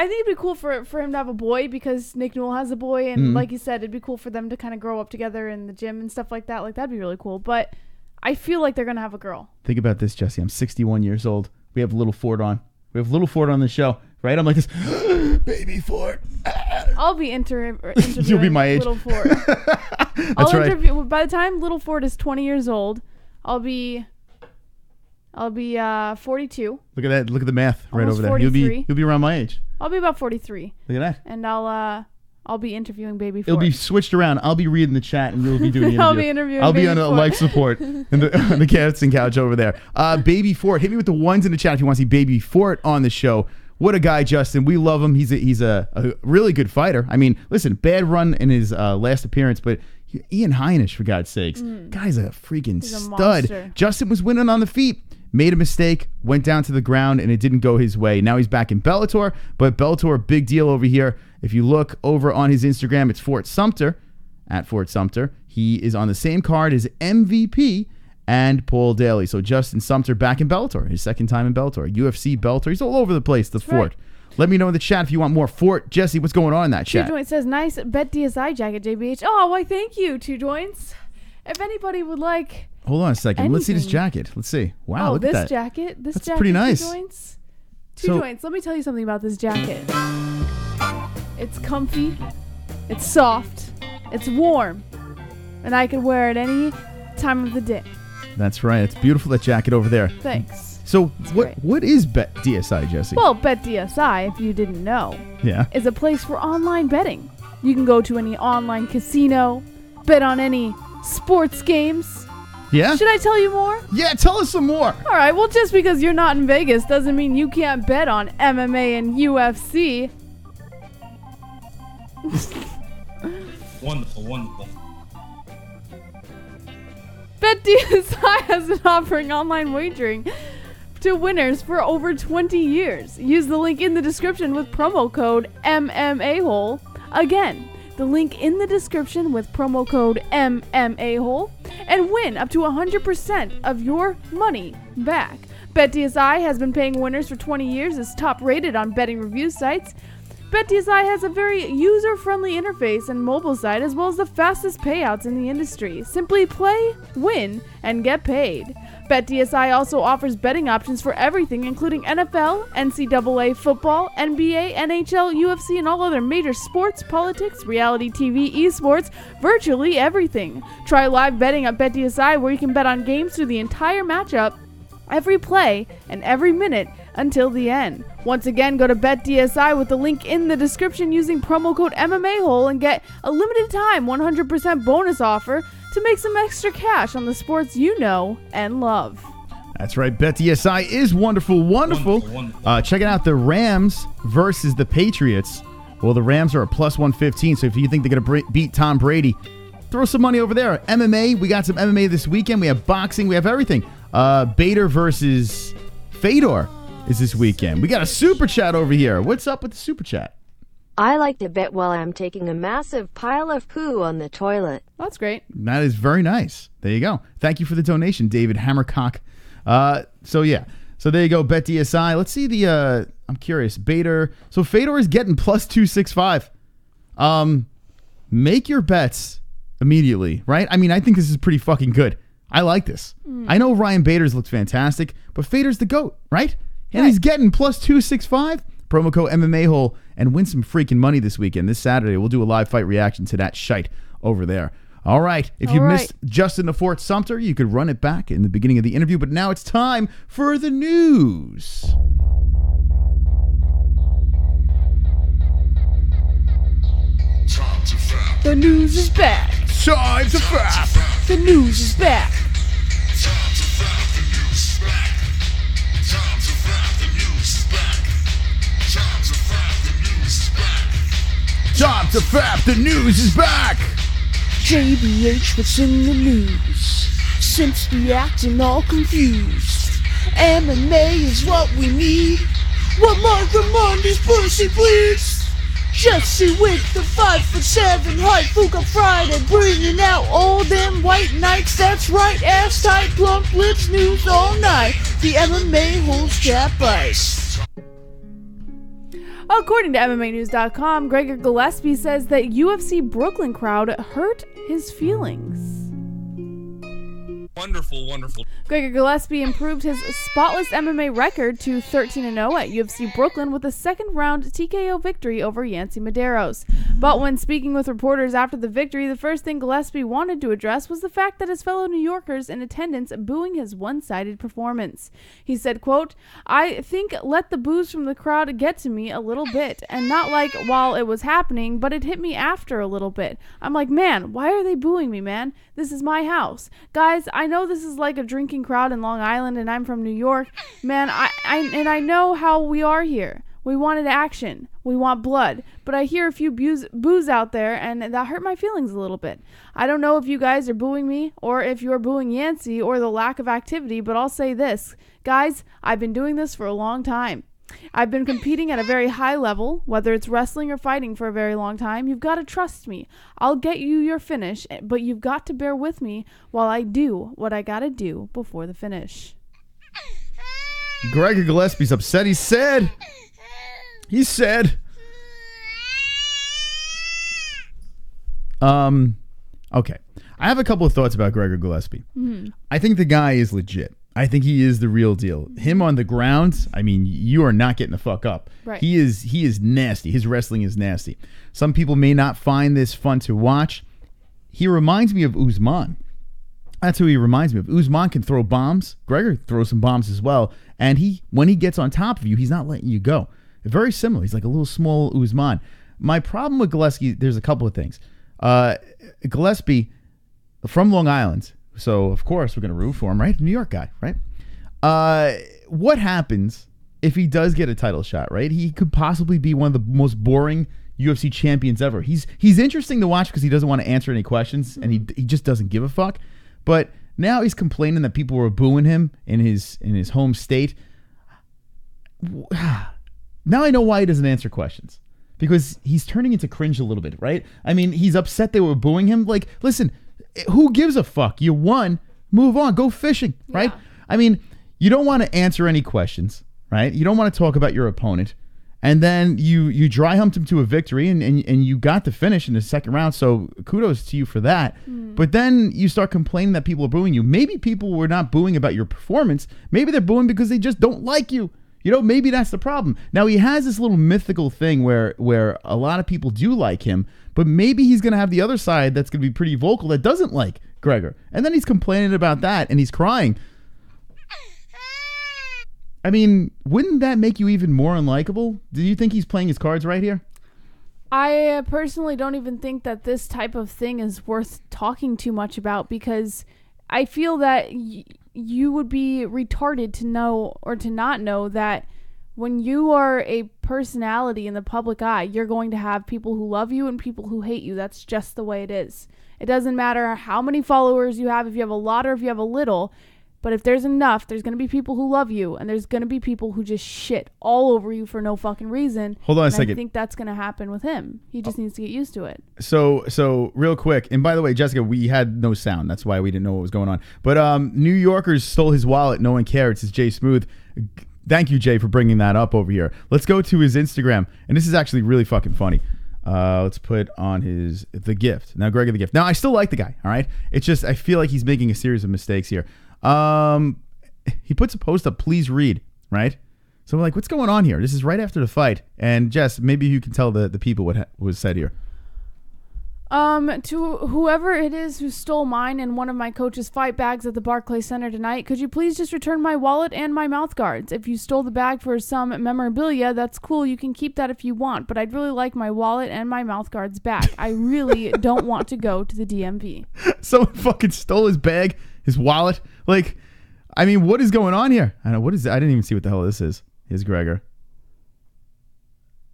Speaker 6: think it'd be cool for him to have a boy because Nick Newell has a boy, and like you said, it'd be cool for them to kind of grow up together in the gym and stuff like that. Like, that'd be really cool. But I feel like they're gonna have a girl.
Speaker 5: Think about this, Jesse. I'm 61 years old. We have little Ford on. We have little Ford on the show, right? I'm like this, baby Ford.
Speaker 6: I'll be interviewing
Speaker 5: You'll be my age.
Speaker 6: Little Ford.
Speaker 5: That's right.
Speaker 6: By the time Little Ford is 20 years old, I'll be 42.
Speaker 5: Look at that. Look at the math right
Speaker 6: Almost
Speaker 5: over there.
Speaker 6: 43.
Speaker 5: You'll be around my age.
Speaker 6: I'll be about 43.
Speaker 5: Look at that.
Speaker 6: And I'll be interviewing baby Ford.
Speaker 5: It'll be switched around. I'll be reading the chat and you'll be doing the interview.
Speaker 6: I'll be interviewing
Speaker 5: I'll be
Speaker 6: baby
Speaker 5: on a
Speaker 6: Ford.
Speaker 5: life support on the cats and couch over there. Baby Ford, hit me with the ones in the chat if you want to see Baby Ford on the show. What a guy, Justin. We love him. He's a really good fighter. I mean, listen, bad run in his last appearance, but Ian Heinisch, for God's sakes. Guy's a freaking
Speaker 6: He's a
Speaker 5: stud.
Speaker 6: monster.
Speaker 5: Justin was winning on the feet. Made a mistake, went down to the ground, and it didn't go his way. Now he's back in Bellator, but Bellator, big deal over here. If you look over on his Instagram, it's Fort Sumter, at Fort Sumter. He is on the same card as MVP and Paul Daly. So Justin Sumter back in Bellator, his second time in Bellator. UFC, Bellator, he's all over the place, the Fort. Right. Let me know in the chat if you want more Fort. Jesse, what's going on in that chat?
Speaker 6: Two Joints says, nice BetDSI jacket, JBH. Oh, why thank you, Two Joints. If anybody would like...
Speaker 5: Hold on a second.
Speaker 6: Anything.
Speaker 5: Let's see this jacket. Let's see. Wow, look at that.
Speaker 6: This
Speaker 5: That's
Speaker 6: jacket,
Speaker 5: pretty nice.
Speaker 6: Two Joints. Let me tell you something about this jacket. It's comfy. It's soft. It's warm. And I could wear it any time of the day.
Speaker 5: That's right. It's beautiful, that jacket over there.
Speaker 6: Thanks.
Speaker 5: So what is BetDSI, Jesse?
Speaker 6: Well, BetDSI, if you didn't know,
Speaker 5: is
Speaker 6: a place for online betting. You can go to any online casino, bet on any sports games.
Speaker 5: Yeah?
Speaker 6: Should I tell you more?
Speaker 5: Yeah, tell us some more.
Speaker 6: All right, well, just because you're not in Vegas doesn't mean you can't bet on MMA and UFC.
Speaker 4: Wonderful.
Speaker 6: BetDSI has been offering online wagering to winners for over 20 years. Use the link in the description with promo code MMAHOLE. Again, the link in the description with promo code MMAHOLE and win up to 100% of your money back. BetDSI has been paying winners for 20 years, is top rated on betting review sites. BetDSI has a very user-friendly interface and mobile site, as well as the fastest payouts in the industry. Simply play, win, and get paid. BetDSI also offers betting options for everything, including NFL, NCAA Football, NBA, NHL, UFC, and all other major sports, politics, reality TV, esports, virtually everything. Try live betting at BetDSI, where you can bet on games through the entire matchup, every play, and every minute until the end. Once again, go to BetDSI with the link in the description using promo code MMAHOLE and get a limited time 100% bonus offer to make some extra cash on the sports you know and love.
Speaker 5: That's right. BetDSI is wonderful. Check it out. The Rams versus the Patriots. Well, the Rams are a plus 115, so if you think they're going to beat Tom Brady, throw some money over there. MMA, we got some MMA this weekend. We have boxing. We have everything. Bader versus Fedor is this weekend. We got a super chat over here. What's up with the super chat?
Speaker 3: I like to bet while I'm taking a massive pile of poo on the toilet.
Speaker 6: That's great.
Speaker 5: That is very nice. There you go. Thank you for the donation, David Hammercock. So there you go, BetDSI. Let's see the, I'm curious, Bader. So Fedor is getting plus 265. Make your bets immediately, right? I mean, I think this is pretty fucking good. I like this. I know Ryan Bader's looks fantastic, but Fedor's the GOAT, right? And he's getting plus 265. Promo code MMAHOLE and win some freaking money this weekend. This Saturday, we'll do a live fight reaction to that shite over there. All right. If you missed Justin the Fort Sumter, you could run it back in the beginning of the interview. But now it's time for the news.
Speaker 6: The news is back.
Speaker 5: Time to fap.
Speaker 6: The news is back.
Speaker 5: Time to fap. The news is back.
Speaker 6: JBH, what's in the news? Simply acting all confused. MMA is what we need. What Martha Monday's pussy bleeds. Jessie with the 5'7" height, Fuka Friday, bringing out all them white nights. That's right, ass tight, plump lips, news all night. The MMA-Holes Chat Bites. According to MMAnews.com, Gregor Gillespie says that UFC Brooklyn crowd hurt his feelings.
Speaker 4: Wonderful.
Speaker 6: Gregor Gillespie improved his spotless MMA record to 13-0 at UFC Brooklyn with a second-round TKO victory over Yancy Medeiros. But when speaking with reporters after the victory, the first thing Gillespie wanted to address was the fact that his fellow New Yorkers in attendance booing his one-sided performance. He said, quote, "I think let the boos from the crowd get to me a little bit, and not like while it was happening, but it hit me after a little bit. I'm like, man, why are they booing me, man? This is my house. Guys, I know this is like a drinking crowd in Long Island and I'm from New York. Man, I know how we are here. We wanted action. We want blood. But I hear a few boos out there and that hurt my feelings a little bit. I don't know if you guys are booing me or if you're booing Yancy or the lack of activity, but I'll say this. Guys, I've been doing this for a long time. I've been competing at a very high level, whether it's wrestling or fighting, for a very long time. You've got to trust me. I'll get you your finish, but you've got to bear with me while I do what I got to do before the finish."
Speaker 5: Gregor Gillespie's upset. He said, okay. I have a couple of thoughts about Gregor Gillespie. Mm-hmm. I think the guy is legit. I think he is the real deal. Him on the ground, I mean, you are not getting the fuck up.
Speaker 6: Right.
Speaker 5: He is nasty. His wrestling is nasty. Some people may not find this fun to watch. He reminds me of Usman. That's who he reminds me of. Usman can throw bombs. Gregor throws some bombs as well. And when he gets on top of you, he's not letting you go. Very similar. He's like a little small Usman. My problem with Gillespie, there's a couple of things. Gillespie, from Long Island, so, of course, we're going to root for him, right? New York guy, right? What happens if he does get a title shot, right? He could possibly be one of the most boring UFC champions ever. He's interesting to watch because he doesn't want to answer any questions, and he just doesn't give a fuck. But now he's complaining that people were booing him in his home state. Now I know why he doesn't answer questions. Because he's turning into cringe a little bit, right? I mean, he's upset they were booing him. Like, listen, who gives a fuck? You won. Move on. Go fishing, right? Yeah. I mean, you don't want to answer any questions, right? You don't want to talk about your opponent. And then you dry humped him to a victory and you got the finish in the second round. So kudos to you for that. But then you start complaining that people are booing you. Maybe people were not booing about your performance. Maybe they're booing because they just don't like you. You know, maybe that's the problem. Now, he has this little mythical thing where a lot of people do like him, but maybe he's going to have the other side that's going to be pretty vocal that doesn't like Gregor. And then he's complaining about that, and he's crying. I mean, wouldn't that make you even more unlikable? Do you think he's playing his cards right here?
Speaker 6: I personally don't even think that this type of thing is worth talking too much about, because I feel that you would be retarded to know or to not know that when you are a personality in the public eye, you're going to have people who love you and people who hate you. That's just the way it is. It doesn't matter how many followers you have, if you have a lot or if you have a little. But if there's enough, there's going to be people who love you, and there's going to be people who just shit all over you for no fucking reason.
Speaker 5: Hold on a second.
Speaker 6: I think that's going to happen with him. He just needs to get used to it.
Speaker 5: So real quick, and by the way, Jessica, we had no sound. That's why we didn't know what was going on. But New Yorkers stole his wallet. No one cares. It's Jay Smooth. Thank you, Jay, for bringing that up over here. Let's go to his Instagram, and this is actually really fucking funny. Let's put on the gift. Now, Gregor the gift. Now, I still like the guy, all right? It's just I feel like he's making a series of mistakes here. He puts a post up, please read, right? So we're like, what's going on here? This is right after the fight. And Jess, maybe you can tell the people what was said here.
Speaker 6: To whoever it is who stole mine and one of my coach's fight bags at the Barclays Center tonight, could you please just return my wallet and my mouth guards? If you stole the bag for some memorabilia, that's cool. You can keep that if you want, but I'd really like my wallet and my mouth guards back. I really don't want to go to the DMV. Someone
Speaker 5: fucking stole his bag, his wallet. Like, I mean, what is going on here? I don't know. What is it? I didn't even see what the hell this is. Here's Gregor.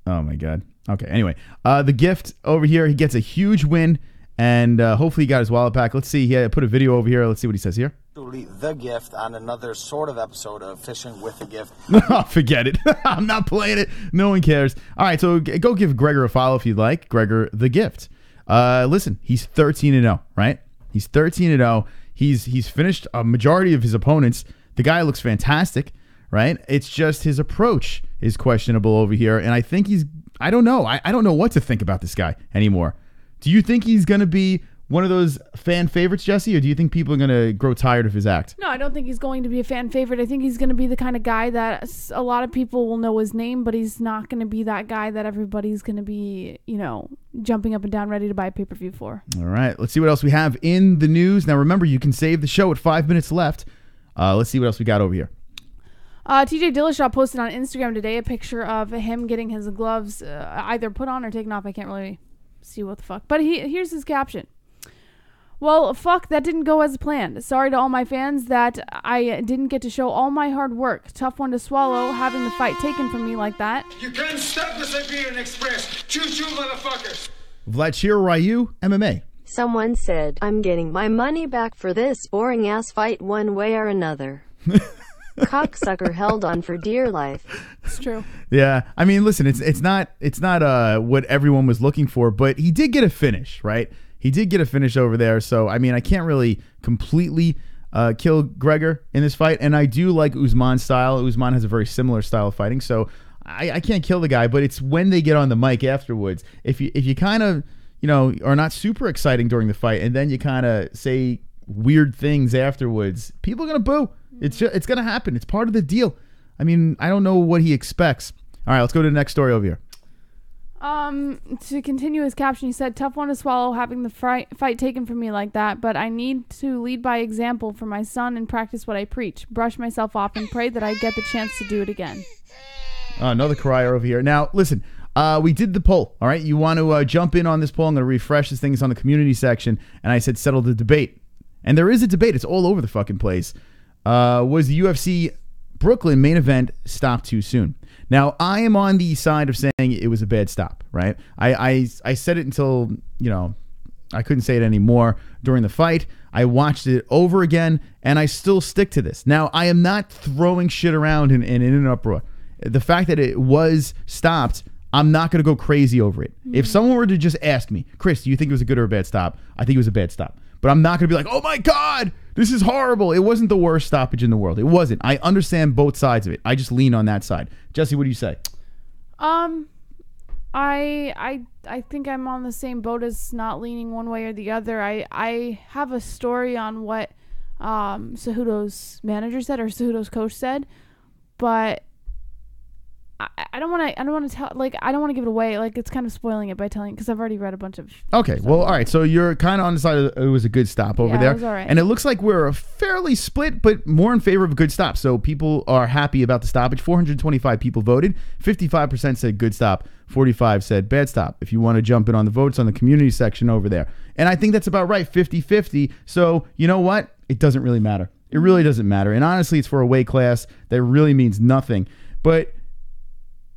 Speaker 5: Oh, my God. Okay, anyway. The gift over here, he gets a huge win, and hopefully he got his wallet back. Let's see. He put a video over here. Let's see what he says here.
Speaker 4: The gift on another sort of episode of Fishing with a Gift.
Speaker 5: Forget it. I'm not playing it. No one cares. All right, so go give Gregor a follow if you'd like. Gregor the Gift. Listen, he's 13-0, right? He's 13-0. He's finished a majority of his opponents. The guy looks fantastic, right? It's just his approach is questionable over here, and I think I don't know. I don't know what to think about this guy anymore. Do you think he's going to be one of those fan favorites, Jessie, or do you think people are going to grow tired of his act?
Speaker 6: No, I don't think he's going to be a fan favorite. I think he's going to be the kind of guy that a lot of people will know his name, but he's not going to be that guy that everybody's going to be, jumping up and down ready to buy a pay-per-view for.
Speaker 5: All right, let's see what else we have in the news. Now, remember, you can save the show at 5 minutes left. Let's see what else we got over here.
Speaker 6: TJ Dillashaw posted on Instagram today a picture of him getting his gloves either put on or taken off. I can't really see what the fuck. But here's his caption. Well, fuck, that didn't go as planned. Sorry to all my fans that I didn't get to show all my hard work. Tough one to swallow, having the fight taken from me like that.
Speaker 2: You can't stop the Siberian Express. Choo-choo, motherfuckers.
Speaker 5: Vladimir Ryu, MMA.
Speaker 3: Someone said, I'm getting my money back for this boring-ass fight one way or another. Cocksucker held on for dear life.
Speaker 6: It's true.
Speaker 5: Yeah, I mean, listen, it's not what everyone was looking for, but he did get a finish, right? He did get a finish over there, so I mean, I can't really completely kill Gregor in this fight, and I do like Usman's style. Usman has a very similar style of fighting, so I can't kill the guy, but it's when they get on the mic afterwards. If you kind of are not super exciting during the fight, and then you kind of say weird things afterwards, people are gonna boo. It's gonna happen. It's part of the deal. I mean, I don't know what he expects. All right, let's go to the next story over here.
Speaker 6: To continue his caption, he said, tough one to swallow having the fight taken from me like that, but I need to lead by example for my son and practice what I preach. Brush myself off and pray that I get the chance to do it again.
Speaker 5: Another crier over here. Now, listen, we did the poll, all right? You want to jump in on this poll? I'm going to refresh this thing. It's on the community section, and I said settle the debate. And there is a debate. It's all over the fucking place. Was the UFC Brooklyn main event stopped too soon? Now, I am on the side of saying it was a bad stop, right? I said it until, I couldn't say it anymore during the fight. I watched it over again, and I still stick to this. Now, I am not throwing shit around in an uproar. The fact that it was stopped, I'm not going to go crazy over it. If someone were to just ask me, Chris, do you think it was a good or a bad stop? I think it was a bad stop. But I'm not going to be like, oh my God, this is horrible. It wasn't the worst stoppage in the world. It wasn't. I understand both sides of it. I just lean on that side. Jessie, what do you say?
Speaker 6: I think I'm on the same boat as not leaning one way or the other. I have a story on what Cejudo's manager said or Cejudo's coach said, but I don't want to tell, I don't want to give it away. It's kind of spoiling it by telling, because I've already read a bunch of. Okay,
Speaker 5: well, all right. So you're kind of on the side of it was a good stop over there.
Speaker 6: It was all right.
Speaker 5: And it looks like we're fairly split, but more in favor of a good stop. So people are happy about the stoppage. 425 people voted. 55% said good stop. 45 said bad stop. If you want to jump in on the votes on the community section over there. And I think that's about right, 50-50. So you know what? It doesn't really matter. It really doesn't matter. And honestly, it's for a weight class that really means nothing. But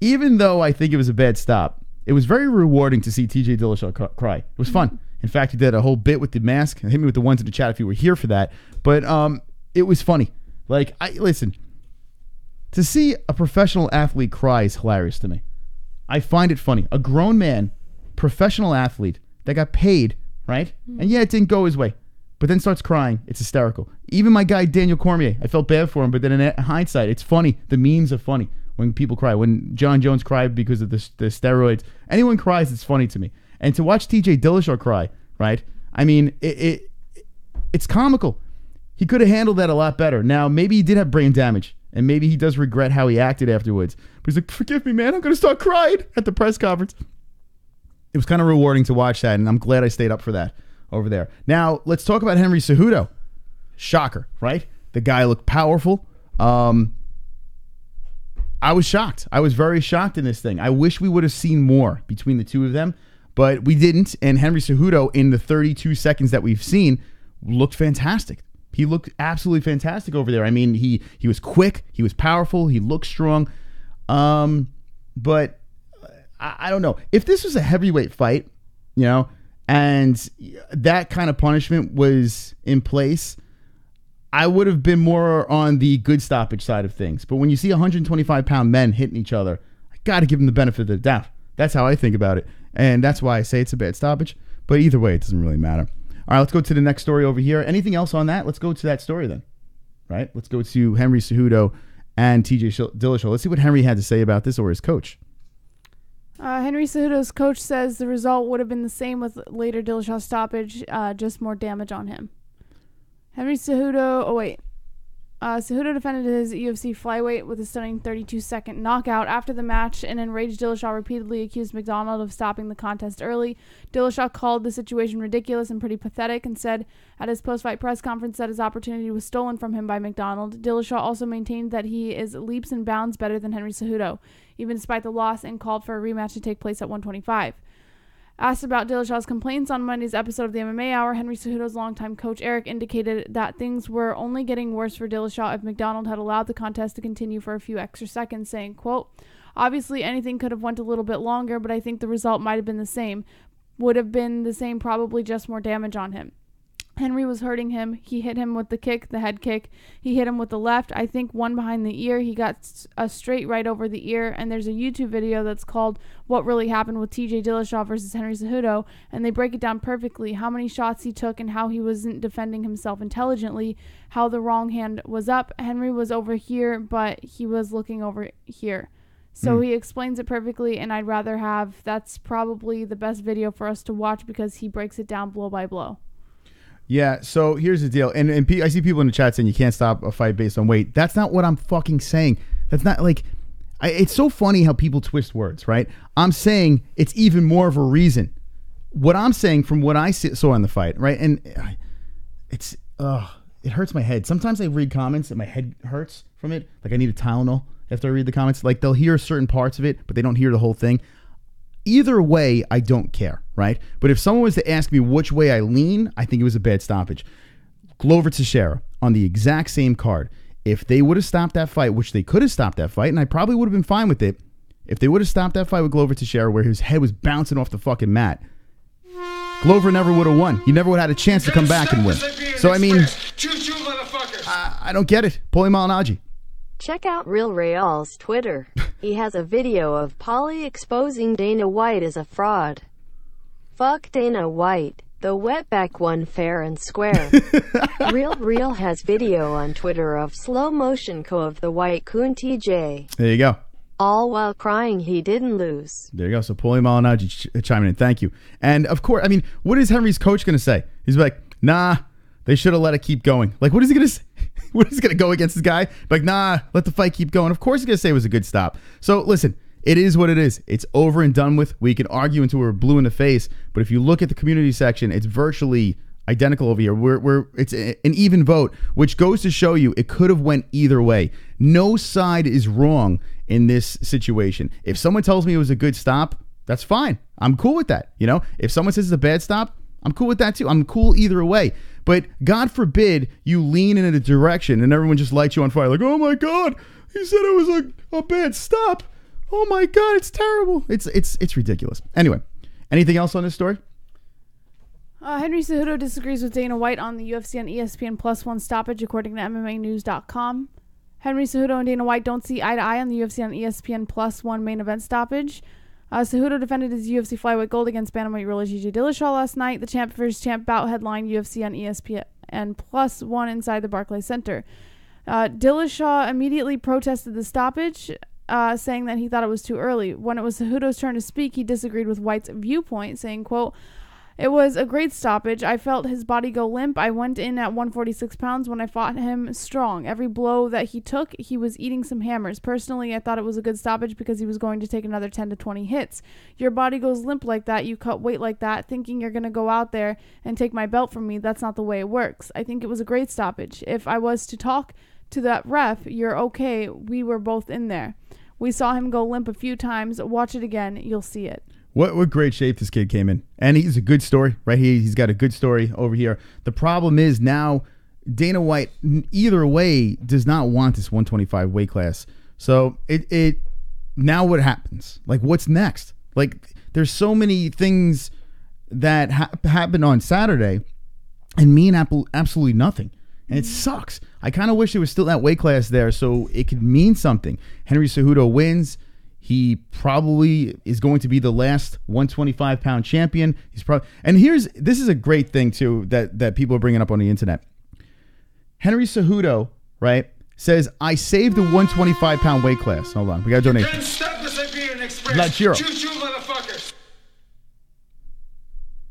Speaker 5: even though I think it was a bad stop, it was very rewarding to see TJ Dillashaw cry. It was fun. In fact, he did a whole bit with the mask. Hit me with the ones in the chat if you were here for that. But it was funny. Listen, to see a professional athlete cry is hilarious to me. I find it funny. A grown man, professional athlete that got paid, right? And yeah, it didn't go his way, but then starts crying. It's hysterical. Even my guy, Daniel Cormier, I felt bad for him, but then in hindsight, it's funny. The memes are funny. When people cry, when John Jones cried because of the steroids, anyone cries, it's funny to me. And to watch TJ Dillashaw cry, right? I mean, it's comical. He could have handled that a lot better. Now, maybe he did have brain damage, and maybe he does regret how he acted afterwards. But he's like, forgive me, man, I'm going to start crying at the press conference. It was kind of rewarding to watch that, and I'm glad I stayed up for that over there. Now, let's talk about Henry Cejudo. Shocker, right? The guy looked powerful. I was shocked. I was very shocked in this thing. I wish we would have seen more between the two of them, but we didn't. And Henry Cejudo, in the 32 seconds that we've seen, looked fantastic. He looked absolutely fantastic over there. I mean, he was quick. He was powerful. He looked strong. But I don't know. If this was a heavyweight fight, and that kind of punishment was in place, I would have been more on the good stoppage side of things. But when you see 125-pound men hitting each other, I got to give them the benefit of the doubt. That's how I think about it. And that's why I say it's a bad stoppage. But either way, it doesn't really matter. All right, let's go to the next story over here. Anything else on that? Let's go to that story then. Right? Let's go to Henry Cejudo and TJ Dillashaw. Let's see what Henry had to say about this, or his coach.
Speaker 6: Henry Cejudo's coach says the result would have been the same with later Dillashaw stoppage, just more damage on him. Henry Cejudo, Cejudo defended his UFC flyweight with a stunning 32-second knockout. After the match, an enraged Dillashaw repeatedly accused McDonald of stopping the contest early. Dillashaw called the situation ridiculous and pretty pathetic and said at his post-fight press conference that his opportunity was stolen from him by McDonald. Dillashaw also maintained that he is leaps and bounds better than Henry Cejudo, even despite the loss, and called for a rematch to take place at 125. Asked about Dillashaw's complaints on Monday's episode of the MMA Hour, Henry Cejudo's longtime coach Eric indicated that things were only getting worse for Dillashaw if McDonald had allowed the contest to continue for a few extra seconds, saying, quote, obviously anything could have went a little bit longer, but I think the result might have been the same. Would have been the same, probably just more damage on him. Henry was hurting him. He hit him with the kick, the head kick. He hit him with the left. I think one behind the ear. He got a straight right over the ear. And there's a YouTube video that's called What Really Happened with TJ Dillashaw versus Henry Cejudo. And they break it down perfectly. How many shots he took and how he wasn't defending himself intelligently. How the wrong hand was up. Henry was over here, but he was looking over here. So he explains it perfectly. And I'd rather have, that's probably the best video for us to watch because he breaks it down blow by blow.
Speaker 5: Yeah, so here's the deal. And I see people in the chat saying you can't stop a fight based on weight. That's not what I'm fucking saying. That's not like... it's so funny how people twist words, right? I'm saying it's even more of a reason. What I'm saying from what I saw in the fight, right? And it hurts my head. Sometimes I read comments and my head hurts from it. Like I need a Tylenol after I read the comments. Like they'll hear certain parts of it, but they don't hear the whole thing. Either way, I don't care, right? But if someone was to ask me which way I lean, I think it was a bad stoppage. Glover Teixeira on the exact same card. If they would have stopped that fight, which they could have stopped that fight, and I probably would have been fine with it, if they would have stopped that fight with Glover Teixeira where his head was bouncing off the fucking mat, Glover never would have won. He never would have had a chance to come back and win. So, I mean, I don't get it. Paulie Malignaggi.
Speaker 3: Check out Real Real's Twitter. He has a video of Paulie exposing Dana White as a fraud. Fuck Dana White. The wetback won fair and square. Real has video on Twitter of slow motion co of the White Coon TJ.
Speaker 5: There you go.
Speaker 3: All while crying he didn't lose.
Speaker 5: There you go. So Paulie Malignaggi chiming in. Thank you. And of course, I mean, what is Henry's coach going to say? He's like, nah, they should have let it keep going. Like, what is he going to say? What is he going to go against this guy? Like, nah, let the fight keep going. Of course he's going to say it was a good stop. So listen, it is what it is. It's over and done with. We can argue until we're blue in the face. But if you look at the community section, it's virtually identical over here. It's an even vote, which goes to show you it could have went either way. No side is wrong in this situation. If someone tells me it was a good stop, that's fine. I'm cool with that. You know, if someone says it's a bad stop, I'm cool with that too. I'm cool either way. But God forbid you lean in a direction and everyone just lights you on fire. Like, oh my God, he said it was a bad stop. Oh my God, it's terrible. It's ridiculous. Anyway, anything else on this story?
Speaker 6: Henry Cejudo disagrees with Dana White on the UFC on ESPN +1 stoppage, according to MMAnews.com. Henry Cejudo and Dana White don't see eye to eye on the UFC on ESPN +1 main event stoppage. Cejudo defended his UFC flyweight gold against bantamweight ruler TJ Dillashaw last night. The champ versus champ bout headlined UFC on ESPN +1 inside the Barclays Center. Dillashaw immediately protested the stoppage, saying that he thought it was too early. When it was Cejudo's turn to speak, he disagreed with White's viewpoint, saying, quote, it was a great stoppage. I felt his body go limp. I went in at 146 pounds when I fought him strong. Every blow that he took, he was eating some hammers. Personally, I thought it was a good stoppage because he was going to take another 10 to 20 hits. Your body goes limp like that. You cut weight like that, thinking you're going to go out there and take my belt from me. That's not the way it works. I think it was a great stoppage. If I was to talk to that ref, you're okay. We were both in there. We saw him go limp a few times. Watch it again. You'll see it.
Speaker 5: What great shape this kid came in. And he's a good story, right? He's got a good story over here. The problem is now Dana White, either way, does not want this 125 weight class. So it now what happens? Like, what's next? Like, there's so many things that happened on Saturday and mean absolutely nothing. And it sucks. I kind of wish there was still that weight class there so it could mean something. Henry Cejudo wins. He probably is going to be the last 125-pound champion. And this is a great thing too that people are bringing up on the internet. Henry Cejudo, right, says, I saved the 125-pound weight class. Hold on, we got a donation. Vlad Chiro.
Speaker 2: Motherfuckers.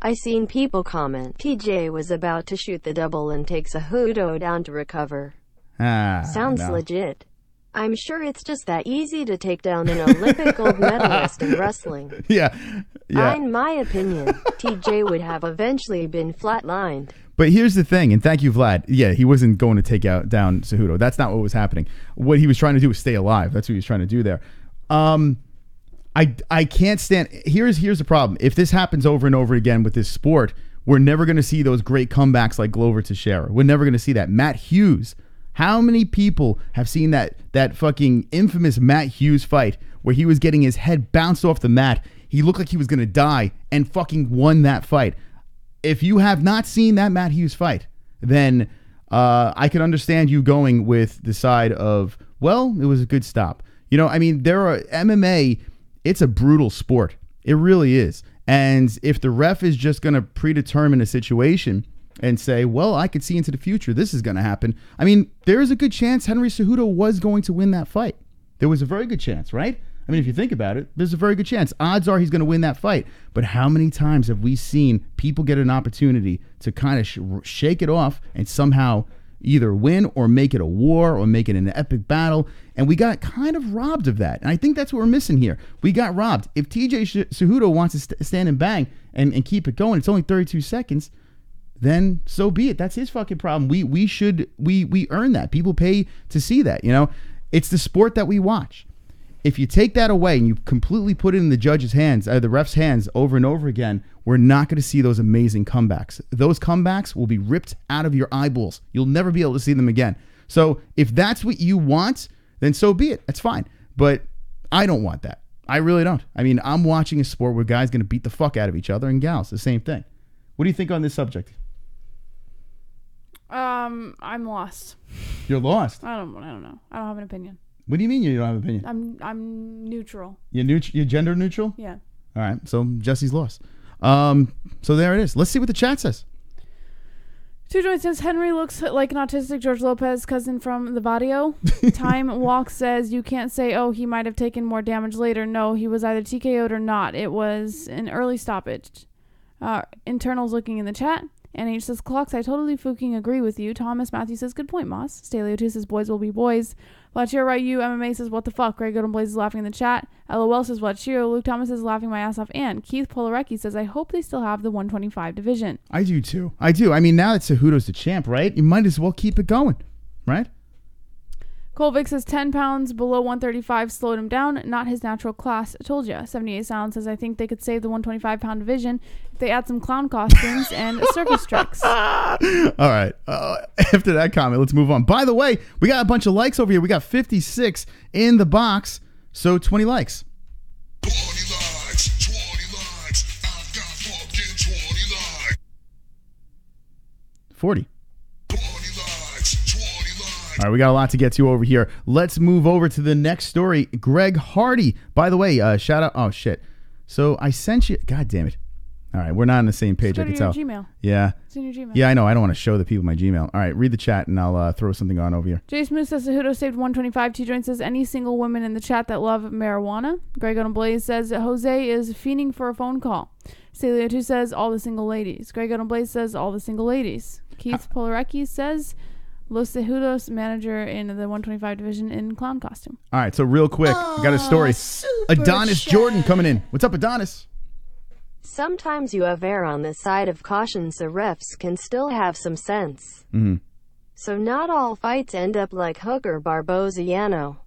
Speaker 3: I seen people comment, TJ was about to shoot the double and takes a Cejudo down to recover. Sounds legit. I'm sure it's just that easy to take down an Olympic gold medalist in wrestling.
Speaker 5: Yeah.
Speaker 3: In my opinion, TJ would have eventually been flatlined.
Speaker 5: But here's the thing, and thank you, Vlad. Yeah, he wasn't going to take down Cejudo. That's not what was happening. What he was trying to do was stay alive. That's what he was trying to do there. I can't stand. Here's the problem. If this happens over and over again with this sport, we're never going to see those great comebacks like Glover Teixeira. We're never going to see that. Matt Hughes. How many people have seen that fucking infamous Matt Hughes fight where he was getting his head bounced off the mat? He looked like he was going to die and fucking won that fight. If you have not seen that Matt Hughes fight, then I can understand you going with the side of, well, it was a good stop. You know, I mean, MMA, it's a brutal sport. It really is. And if the ref is just going to predetermine a situation and say, well, I could see into the future, this is going to happen. I mean, there is a good chance Henry Cejudo was going to win that fight. There was a very good chance, right? I mean, if you think about it, there's a very good chance. Odds are he's going to win that fight. But how many times have we seen people get an opportunity to kind of shake it off and somehow either win or make it a war or make it an epic battle? And we got kind of robbed of that. And I think that's what we're missing here. We got robbed. If TJ Cejudo wants to stand and bang and keep it going, it's only 32 seconds. Then so be it. That's his fucking problem. We earn that. People pay to see that, you know? It's the sport that we watch. If you take that away and you completely put it in the judge's hands, the ref's hands over and over again, we're not going to see those amazing comebacks. Those comebacks will be ripped out of your eyeballs. You'll never be able to see them again. So if that's what you want, then so be it. That's fine. But I don't want that. I really don't. I mean, I'm watching a sport where guys going to beat the fuck out of each other, and gals, the same thing. What do you think on this subject?
Speaker 6: I'm lost.
Speaker 5: You're lost?
Speaker 6: I don't know. I don't have an opinion.
Speaker 5: What do you mean you don't have an opinion?
Speaker 6: I'm neutral.
Speaker 5: You're gender neutral?
Speaker 6: Yeah.
Speaker 5: All right. So Jessie's lost. So there it is. Let's see what the chat says.
Speaker 6: Two Joint says Henry looks like an autistic George Lopez cousin from the Barrio. Time Walk says you can't say, oh, he might have taken more damage later. No, he was either TKO'd or not. It was an early stoppage. Internals looking in the chat. NH says, Clocks, I totally fucking agree with you. Thomas Matthew says, good point, Moss. Staleo2 says, boys will be boys. Vlachiro right you. MMA says, what the fuck? Greg Golden Blaze is laughing in the chat. LOL says, Vlachiro. Luke Thomas is laughing my ass off. And Keith Polarecki says, I hope they still have the 125 division.
Speaker 5: I do too. I do. I mean, now that Cejudo's the champ, right? You might as well keep it going, right?
Speaker 6: Cole Vic says 10 pounds below 135 slowed him down. Not his natural class. I told ya. 78 Sound says, I think they could save the 125-pound division if they add some clown costumes and circus tricks.
Speaker 5: All right. After that comment, let's move on. By the way, we got a bunch of likes over here. We got 56 in the box. So 20 likes.
Speaker 8: 20 likes. 20 likes. I've got fucking 20 likes.
Speaker 5: 40. All right, we got a lot to get to over here. Let's move over to the next story. Greg Hardy. By the way, shout out. Oh, shit. So I sent you. God damn it. All right, we're not on the same page, I can tell.
Speaker 6: Gmail.
Speaker 5: Yeah.
Speaker 6: It's in your Gmail.
Speaker 5: Yeah, I know. I don't want to show the people my Gmail. All right, read the chat and I'll throw something on over here.
Speaker 6: Jay Smooth says Cejudo saved 125. T-Joint says any single women in the chat that love marijuana. Greg on Blaze says Jose is fiending for a phone call. Staleo2 says all the single ladies. Greg on Blaze says all the single ladies. Keith Polarecki says Los Cejudos manager in the 125 division in clown costume.
Speaker 5: All right, so real quick, I got a story. Adonis Jordan coming in. What's up, Adonis?
Speaker 3: Sometimes you have err on the side of caution, so refs can still have some sense.
Speaker 5: Mm-hmm.
Speaker 3: So not all fights end up like Hooker Barboza-Yano.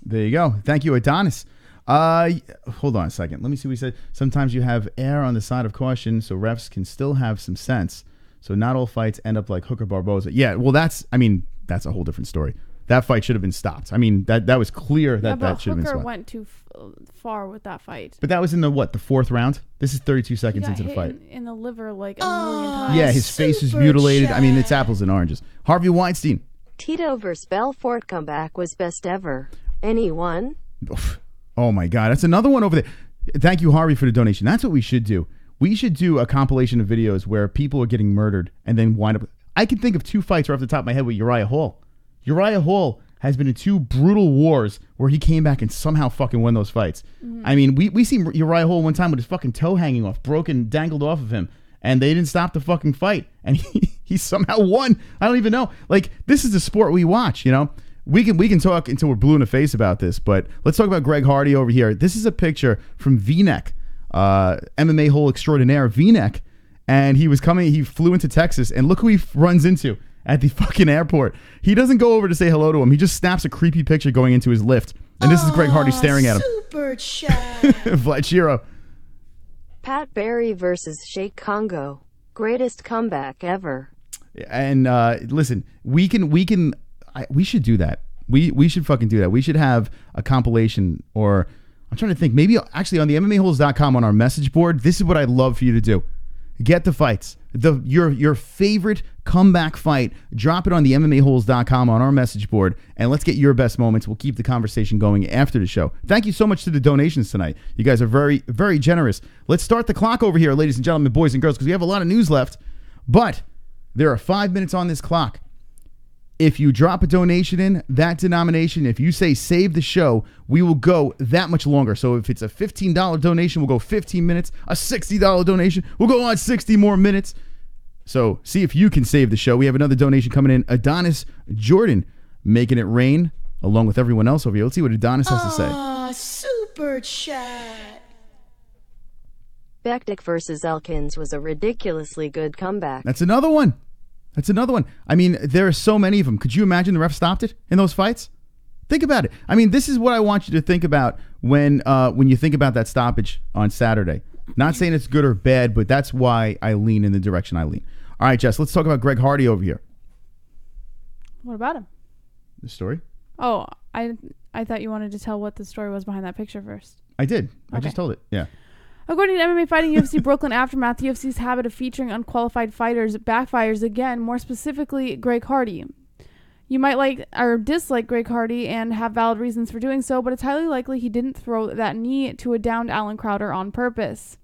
Speaker 5: There you go. Thank you, Adonis. Hold on a second. Let me see what he said. Sometimes you have err on the side of caution, so refs can still have some sense. So not all fights end up like Hooker Barboza. Yeah, well, that's a whole different story. that fight should have been stopped. I mean, that was clear that
Speaker 6: but
Speaker 5: that should have been
Speaker 6: Hooker
Speaker 5: stopped.
Speaker 6: went too far with that fight.
Speaker 5: But that was in the fourth round? This is 32 seconds into the
Speaker 6: hit
Speaker 5: fight.
Speaker 6: in the liver like a million times.
Speaker 5: Yeah, his face is mutilated. I mean, it's apples and oranges. Harvey Weinstein.
Speaker 3: Tito vs. Belfort comeback was best ever. Anyone?
Speaker 5: Oh my God, that's another one over there. Thank you, Harvey, for the donation. That's what we should do. We should do a compilation of videos where people are getting murdered and then wind up. I can think of 2 fights right off the top of my head with Uriah Hall. Uriah Hall has been in 2 brutal wars where he came back and somehow fucking won those fights. Mm-hmm. I mean, we seen Uriah Hall one time with his fucking toe hanging off, broken, dangled off of him, and they didn't stop the fucking fight, and he somehow won. I don't even know. Like, this is the sport we watch, you know? We can talk until we're blue in the face about this, but let's talk about Greg Hardy over here. This is a picture from V-Neck, MMA-Hole extraordinaire V-Neck, and he flew into Texas, and look who he runs into at the fucking airport. He doesn't go over to say hello to him. He just snaps a creepy picture going into his lift, and this is Greg Hardy staring at him.
Speaker 8: Super chat.
Speaker 5: Vlad Shiro.
Speaker 3: Pat Barry versus Sheikh Congo. Greatest comeback ever.
Speaker 5: And listen, we should do that. We should fucking do that. We should have a compilation, or I'm trying to think, maybe actually on the MMAHoles.com on our message board. This is what I'd love for you to do. Get the fights. Your favorite comeback fight. Drop it on the MMAHoles.com on our message board, and let's get your best moments. We'll keep the conversation going after the show. Thank you so much to the donations tonight. You guys are very, very generous. Let's start the clock over here, ladies and gentlemen, boys and girls, because we have a lot of news left. But there are 5 minutes on this clock. If you drop a donation in that denomination, if you say save the show, we will go that much longer. So if it's a $15 donation, we'll go 15 minutes. A $60 donation, we'll go on 60 more minutes. So see if you can save the show. We have another donation coming in. Adonis Jordan making it rain along with everyone else over here. Let's see what Adonis has to say.
Speaker 8: Super chat.
Speaker 3: Bektik versus Elkins was a ridiculously good comeback.
Speaker 5: That's another one. I mean, there are so many of them. Could you imagine the ref stopped it in those fights? Think about it. I mean, this is what I want you to think about when you think about that stoppage on Saturday. Not saying it's good or bad, but that's why I lean in the direction I lean. All right, Jess, let's talk about Greg Hardy over here.
Speaker 6: What about him?
Speaker 5: The story?
Speaker 6: Oh, I thought you wanted to tell what the story was behind that picture first.
Speaker 5: I did. I
Speaker 6: Okay.
Speaker 5: just told it. Yeah.
Speaker 6: According to MMA Fighting UFC Brooklyn Aftermath, the UFC's habit of featuring unqualified fighters backfires again, more specifically Greg Hardy. You might like or dislike Greg Hardy and have valid reasons for doing so, but it's highly likely he didn't throw that knee to a downed Alan Crowder on purpose.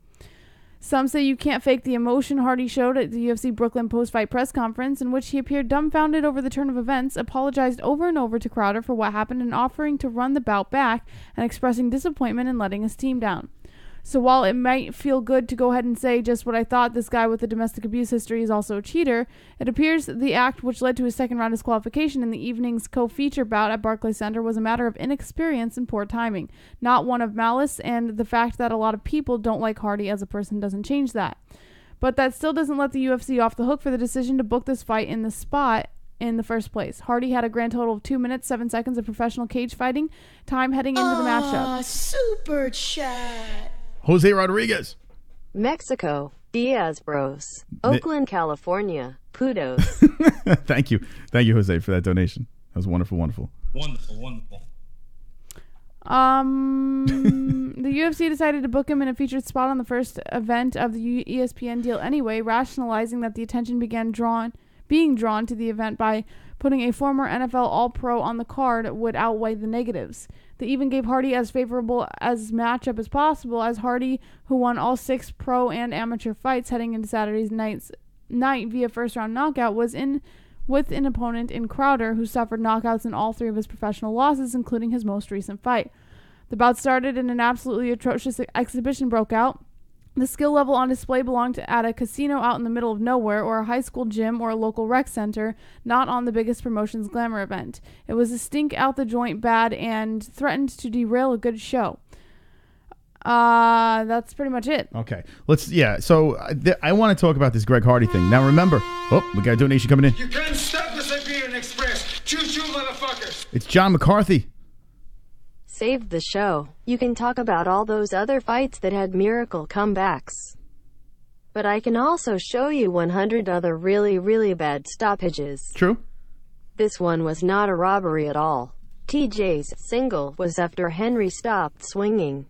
Speaker 6: Some say you can't fake the emotion Hardy showed at the UFC Brooklyn post-fight press conference, in which he appeared dumbfounded over the turn of events, apologized over and over to Crowder for what happened, and offering to run the bout back and expressing disappointment in letting his team down. So while it might feel good to go ahead and say just what I thought, this guy with a domestic abuse history is also a cheater, it appears the act which led to his second round disqualification in the evening's co-feature bout at Barclays Center was a matter of inexperience and poor timing, not one of malice, and the fact that a lot of people don't like Hardy as a person doesn't change that. But that still doesn't let the UFC off the hook for the decision to book this fight in the spot in the first place. Hardy had a grand total of 2 minutes, 7 seconds of professional cage fighting time heading into the matchup.
Speaker 8: Super chat.
Speaker 5: Jose Rodriguez.
Speaker 3: Mexico. DIAZ Bros. Oakland, California. Kudos.
Speaker 5: Thank you. Thank you, Jose, for that donation. That was wonderful.
Speaker 9: Wonderful.
Speaker 6: The UFC decided to book him in a featured spot on the first event of the ESPN deal anyway, rationalizing that the attention being drawn to the event by putting a former NFL All-Pro on the card would outweigh the negatives. They even gave Hardy as favorable as matchup as possible, as Hardy, who won all 6 pro and amateur fights heading into Saturday's night via first-round knockout, was in with an opponent in Crowder, who suffered knockouts in all 3 of his professional losses, including his most recent fight. The bout started and an absolutely atrocious exhibition broke out. The skill level on display belonged at a casino out in the middle of nowhere, or a high school gym, or a local rec center, not on the biggest promotion's glamour event. It was a stink out the joint bad and threatened to derail a good show. That's pretty much it.
Speaker 5: Okay. So I want to talk about this Greg Hardy thing. Now remember, we got a donation coming in.
Speaker 2: You can't stop the Siberian Express. Choo-choo, motherfuckers.
Speaker 5: It's John McCarthy.
Speaker 3: Save the show. You can talk about all those other fights that had miracle comebacks. But I can also show you 100 other really, really bad stoppages.
Speaker 5: True.
Speaker 3: This one was not a robbery at all. TJ's single was after Henry stopped swinging.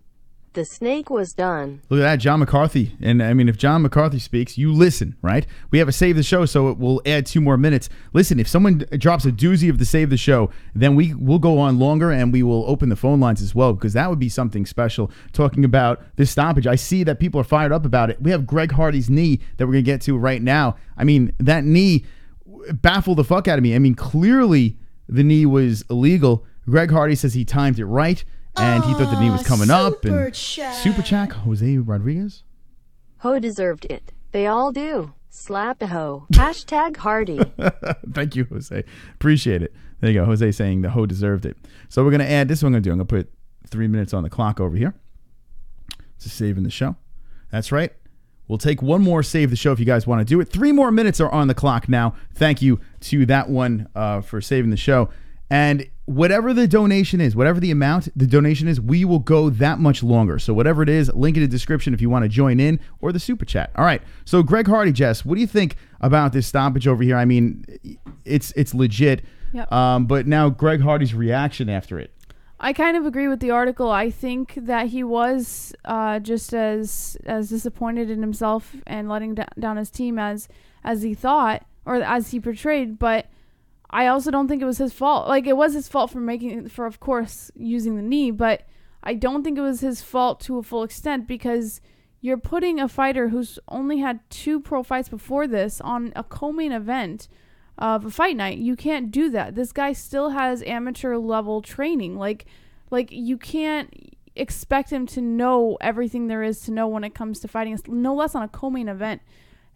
Speaker 3: The snake was done.
Speaker 5: Look at that, John McCarthy. And I mean, if John McCarthy speaks, you listen, right? We have a Save the Show, so it will add 2 more minutes. Listen, if someone drops a doozy of the Save the Show, then we'll go on longer and we will open the phone lines as well, because that would be something special. Talking about this stoppage, I see that people are fired up about it. We have Greg Hardy's knee that we're going to get to right now. I mean, that knee baffled the fuck out of me. I mean, clearly the knee was illegal. Greg Hardy says he timed it right. And he thought the knee was coming up. And Super Chat, Jose Rodriguez.
Speaker 3: Ho deserved it. They all do. Slap a ho. Hashtag Hardy.
Speaker 5: Thank you, Jose. Appreciate it. There you go. Jose saying the Ho deserved it. So we're going to add, this is what I'm going to do. I'm going to put 3 minutes on the clock over here. Just saving the show. That's right. We'll take one more Save the Show if you guys want to do it. 3 more minutes are on the clock now. Thank you to that one for saving the show. And whatever the donation is, whatever the amount the donation is, we will go that much longer. So whatever it is, link in the description if you want to join in, or the Super Chat. All right. So Greg Hardy, Jess, what do you think about this stoppage over here? I mean, it's legit.
Speaker 6: Yep.
Speaker 5: But now Greg Hardy's reaction after it.
Speaker 6: I kind of agree with the article. I think that he was just as disappointed in himself and letting down his team as he thought, or as he portrayed. But I also don't think it was his fault. Like, it was his fault for of course using the knee, but I don't think it was his fault to a full extent, because you're putting a fighter who's only had 2 pro fights before this on a co-main event of a fight night. You can't do that. This guy still has amateur level training. Like you can't expect him to know everything there is to know when it comes to fighting, no less on a co-main event.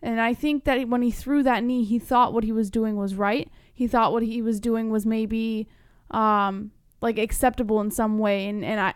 Speaker 6: And I think that when he threw that knee, he thought what he was doing was right. He thought what he was doing was maybe like acceptable in some way. And I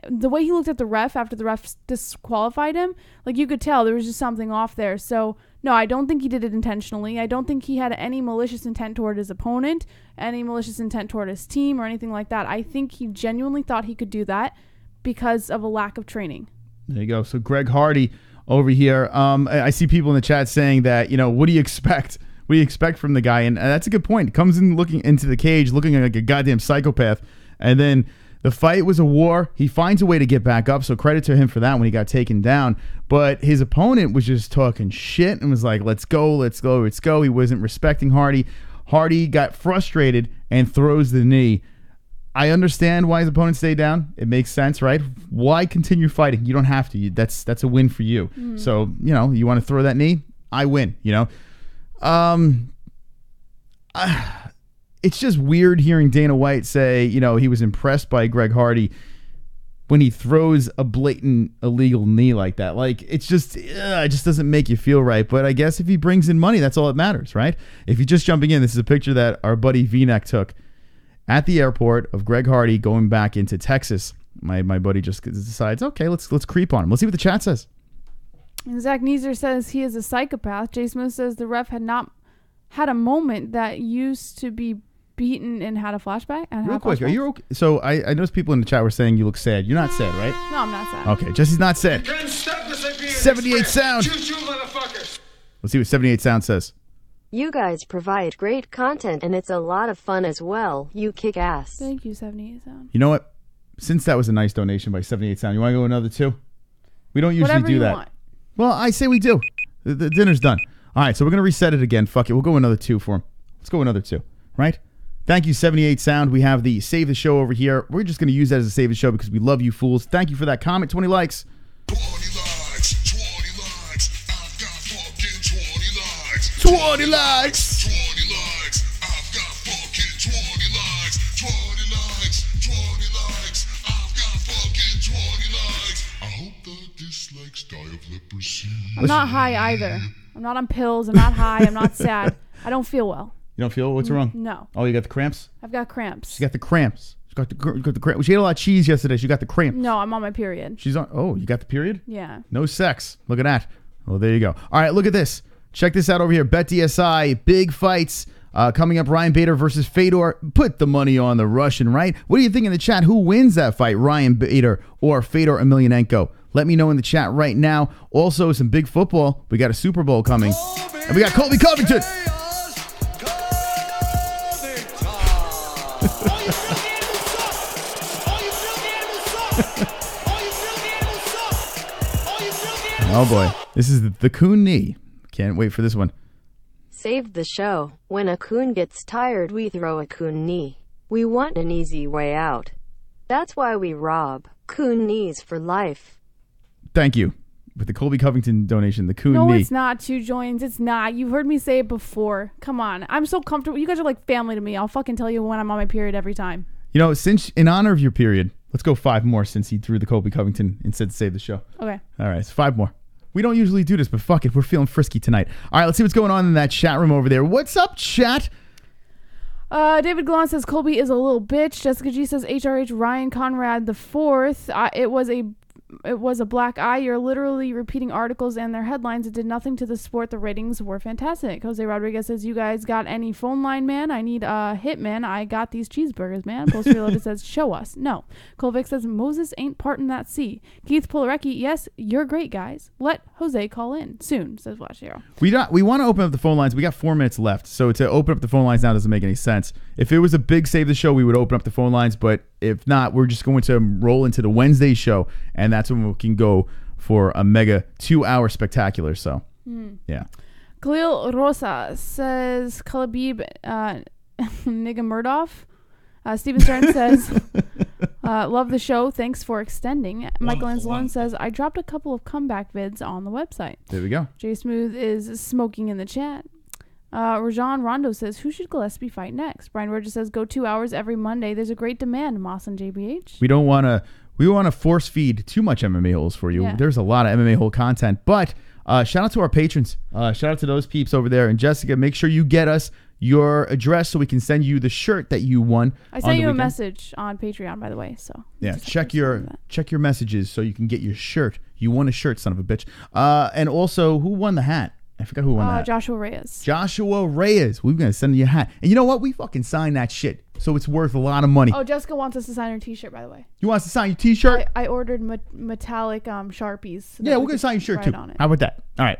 Speaker 6: the way he looked at the ref after the ref disqualified him, like, you could tell there was just something off there. So no, I don't think he did it intentionally. I don't think he had any malicious intent toward his opponent, any malicious intent toward his team, or anything like that. I think he genuinely thought he could do that because of a lack of training.
Speaker 5: There you go. So Greg Hardy over here. I see people in the chat saying that, what do you expect? What do you expect from the guy? And that's a good point. Comes in looking into the cage, looking like a goddamn psychopath. And then the fight was a war. He finds a way to get back up. So credit to him for that when he got taken down. But his opponent was just talking shit and was like, let's go, let's go, let's go. He wasn't respecting Hardy. Hardy got frustrated and throws the knee. I understand why his opponent stayed down. It makes sense, right? Why continue fighting? You don't have to. That's a win for you. So, you want to throw that knee? I win, It's just weird hearing Dana White say, he was impressed by Greg Hardy when he throws a blatant illegal knee like that. Like, it just doesn't make you feel right. But I guess if he brings in money, that's all that matters, right? If you're just jumping in, this is a picture that our buddy V-Neck took at the airport of Greg Hardy going back into Texas. My buddy just decides, okay, let's creep on him. Let's see what the chat says.
Speaker 6: And Zach Neezer says he is a psychopath. Jay Smith says the ref had not had a moment that used to be beaten and had a flashback.
Speaker 5: Real quick, are you okay? So I noticed people in the chat were saying you look sad. You're not sad, right?
Speaker 6: No, I'm not sad.
Speaker 5: Okay, Jesse's not sad. 78 Sound. Let's see what 78 Sound says.
Speaker 3: You guys provide great content and it's a lot of fun as well. You kick ass.
Speaker 6: Thank you, 78 Sound.
Speaker 5: You know what? Since that was a nice donation by 78 Sound, you want to go another 2? We don't usually
Speaker 6: Whatever
Speaker 5: do
Speaker 6: you
Speaker 5: that.
Speaker 6: Want.
Speaker 5: Well, I say we do. The dinner's done. All right, so we're going to reset it again. Fuck it. We'll go another 2 for him. Let's go another 2, right? Thank you, 78 Sound. We have the Save the Show over here. We're just going to use that as a Save the Show because we love you fools. Thank you for that comment. 20 likes.
Speaker 8: 20 likes. 20 likes. I've got fucking 20 likes.
Speaker 5: 20 likes.
Speaker 8: 20 likes. I've got fucking 20 likes. 20 likes. 20 likes. I've got fucking 20 likes. I hope the dislikes die of leprosy.
Speaker 6: I'm not high either. I'm not on pills. I'm not high. I'm not sad. I don't feel well.
Speaker 5: You don't feel? What's wrong?
Speaker 6: No.
Speaker 5: Oh, you got the cramps?
Speaker 6: I've got cramps.
Speaker 5: She got the cramps. She got the cramps. She ate a lot of cheese yesterday. She got the cramps.
Speaker 6: No, I'm on my period.
Speaker 5: She's on. Oh, you got the period?
Speaker 6: Yeah.
Speaker 5: No sex. Look at that. Well, there you go. All right, look at this. Check this out over here. BetDSI, big fights coming up. Ryan Bader versus Fedor. Put the money on the Russian, right? What do you think in the chat? Who wins that fight, Ryan Bader or Fedor Emelianenko? Let me know in the chat right now. Also, some big football. We got a Super Bowl coming. And we got Colby Covington. Oh boy, this is the coon knee. Can't wait for this one.
Speaker 3: Save the show. When a coon gets tired, we throw a coon knee. We want an easy way out. That's why we rob. Coon knees for life.
Speaker 5: Thank you. With the Colby Covington donation, the coon knee.
Speaker 6: No, it's not, Two Joins. It's not. You've heard me say it before. Come on. I'm so comfortable. You guys are like family to me. I'll fucking tell you when I'm on my period every time.
Speaker 5: You know, since in honor of your period, let's go 5 more since he threw the Colby Covington and said to save the show.
Speaker 6: Okay.
Speaker 5: All right, it's 5 more. We don't usually do this, but fuck it. We're feeling frisky tonight. All right, let's see what's going on in that chat room over there. What's up, chat?
Speaker 6: David Glon says Colby is a little bitch. Jessica G says HRH Ryan Conrad IV. It was a black eye. You're literally repeating articles and their headlines. It did nothing to the sport. The ratings were fantastic. Jose Rodriguez says, you guys got any phone line, man? I need a hitman. I got these cheeseburgers, man. Post Reloaded says, show us. No. Colvick says, Moses ain't parting that sea. Keith Polareki, yes, you're great, guys. Let Jose call in soon, says Flash Hero.
Speaker 5: We want to open up the phone lines. We got 4 minutes left. So to open up the phone lines now doesn't make any sense. If it was a big save the show, we would open up the phone lines. But if not, we're just going to roll into the Wednesday show. And that's when we can go for a mega 2-hour spectacular. So, yeah.
Speaker 6: Khalil Rosa says Khabib Nurmagomedov. Steven Stern says, love the show. Thanks for extending. Michael Anzalone says, I dropped a couple of comeback vids on the website.
Speaker 5: There we go.
Speaker 6: Jay Smooth is smoking in the chat. Rajan Rondo says, who should Gillespie fight next? Brian Rogers says, go 2 hours every Monday. There's a great demand, Moss and JBH.
Speaker 5: We want to force feed too much MMA holes for you.
Speaker 6: Yeah.
Speaker 5: There's a lot of MMA hole content, but shout out to our patrons. Shout out to those peeps over there. And Jessica, make sure you get us your address so we can send you the shirt that you won.
Speaker 6: I sent you a message on Patreon, by the way. So
Speaker 5: yeah, check your messages so you can get your shirt. You won a shirt, son of a bitch. And also, who won the hat? I forgot who won that.
Speaker 6: Joshua Reyes.
Speaker 5: Joshua Reyes. We're going to send you a hat. And you know what? We fucking signed that shit. So it's worth a lot of money.
Speaker 6: Oh, Jessica wants us to sign her t-shirt, by the way.
Speaker 5: You want us to sign your t-shirt?
Speaker 6: I ordered metallic Sharpies. So
Speaker 5: yeah, we're going to sign your shirt too.
Speaker 6: How
Speaker 5: about that? All right.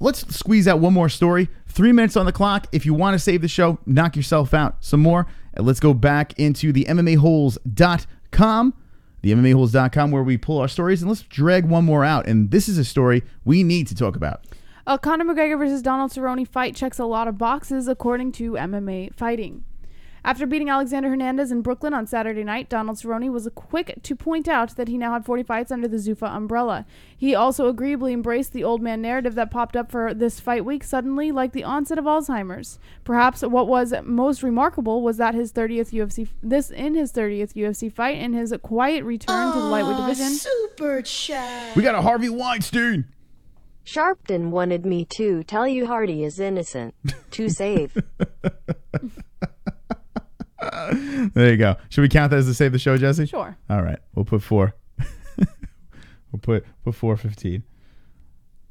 Speaker 5: Let's squeeze out one more story. 3 minutes on the clock. If you want to save the show, knock yourself out some more. And let's go back into the MMAHoles.com. The MMAHoles.com where we pull our stories. And let's drag one more out. And this is a story we need to talk about.
Speaker 6: Conor McGregor versus Donald Cerrone fight checks a lot of boxes according to MMA Fighting. After beating Alexander Hernandez in Brooklyn on Saturday night, Donald Cerrone was quick to point out that he now had 40 fights under the Zuffa umbrella. He also agreeably embraced the old man narrative that popped up for this fight week suddenly, like the onset of Alzheimer's. Perhaps what was most remarkable was that his 30th UFC fight and his quiet return to the lightweight division.
Speaker 2: Super chat.
Speaker 5: We got a Harvey Weinstein.
Speaker 3: Sharpton wanted me to tell you Hardy is innocent. To save.
Speaker 5: There you go. Should we count that as to save the show, Jesse?
Speaker 6: Sure.
Speaker 5: All right. We'll put 4. We'll put 4:15.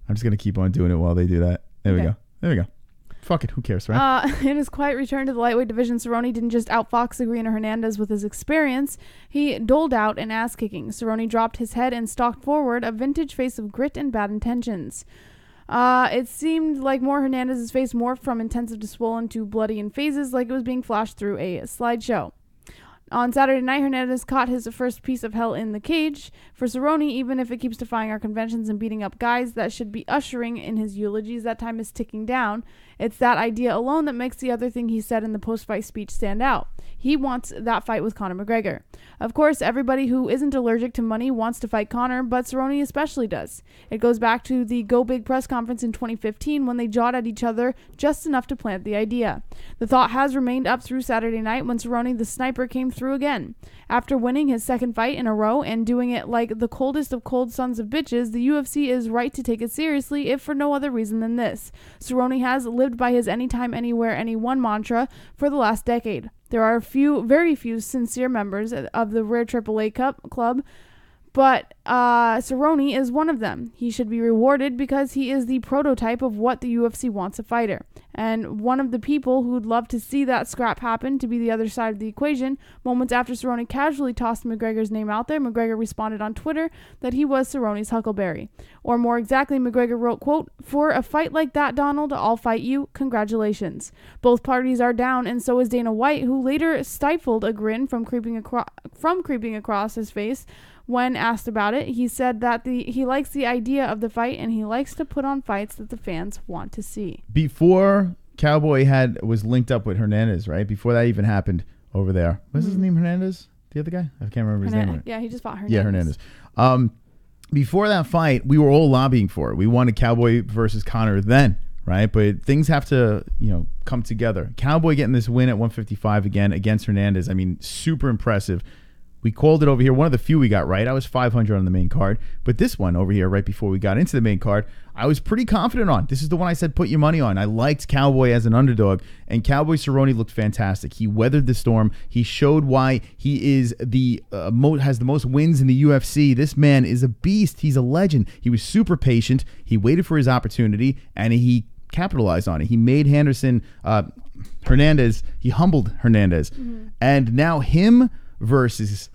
Speaker 5: I'm just going to keep on doing it while they do that. There we go. There we go. Fuck it. Who cares, right?
Speaker 6: In his quiet return to the lightweight division, Cerrone didn't just outfox Agrina Hernandez with his experience. He doled out an ass-kicking. Cerrone dropped his head and stalked forward, a vintage face of grit and bad intentions. It seemed like Hernandez's face morphed from intensive to swollen to bloody in phases, like it was being flashed through a slideshow. On Saturday night, Hernandez caught his first piece of hell in the cage. For Cerrone, even if it keeps defying our conventions and beating up guys that should be ushering in his eulogies, that time is ticking down. It's that idea alone that makes the other thing he said in the post-fight speech stand out. He wants that fight with Conor McGregor. Of course, everybody who isn't allergic to money wants to fight Conor, but Cerrone especially does. It goes back to the Go Big press conference in 2015 when they jawed at each other just enough to plant the idea. The thought has remained up through Saturday night when Cerrone the sniper came through again. After winning his second fight in a row and doing it like the coldest of cold sons of bitches, the UFC is right to take it seriously if for no other reason than this. Cerrone has lived by his anytime, anywhere, anyone mantra for the last decade. There are very few sincere members of the rare AAA club, but Cerrone is one of them. He should be rewarded because he is the prototype of what the UFC wants a fighter. And one of the people who'd love to see that scrap happen to be the other side of the equation. Moments after Cerrone casually tossed McGregor's name out there, McGregor responded on Twitter that he was Cerrone's Huckleberry. Or more exactly, McGregor wrote, quote, "For a fight like that, Donald, I'll fight you. Congratulations." Both parties are down, and so is Dana White, who later stifled a grin from creeping across his face when asked about about it. He said that he likes the idea of the fight, and he likes to put on fights that the fans want to see.
Speaker 5: Before Cowboy was linked up with Hernandez, right? Before that even happened over there. What's his name, Hernandez? The other guy? I can't remember his name.
Speaker 6: Yeah, he just fought Hernandez.
Speaker 5: Yeah, Hernandez. Before that fight, we were all lobbying for it. We wanted Cowboy versus Conor then, right? But things have to, come together. Cowboy getting this win at 155 again against Hernandez. I mean, super impressive. We called it over here. One of the few we got right. I was 500 on the main card. But this one over here, right before we got into the main card, I was pretty confident on. This is the one I said put your money on. I liked Cowboy as an underdog. And Cowboy Cerrone looked fantastic. He weathered the storm. He showed why he is has the most wins in the UFC. This man is a beast. He's a legend. He was super patient. He waited for his opportunity, and he capitalized on it. He made Hernandez. He humbled Hernandez. Mm-hmm. And now him versus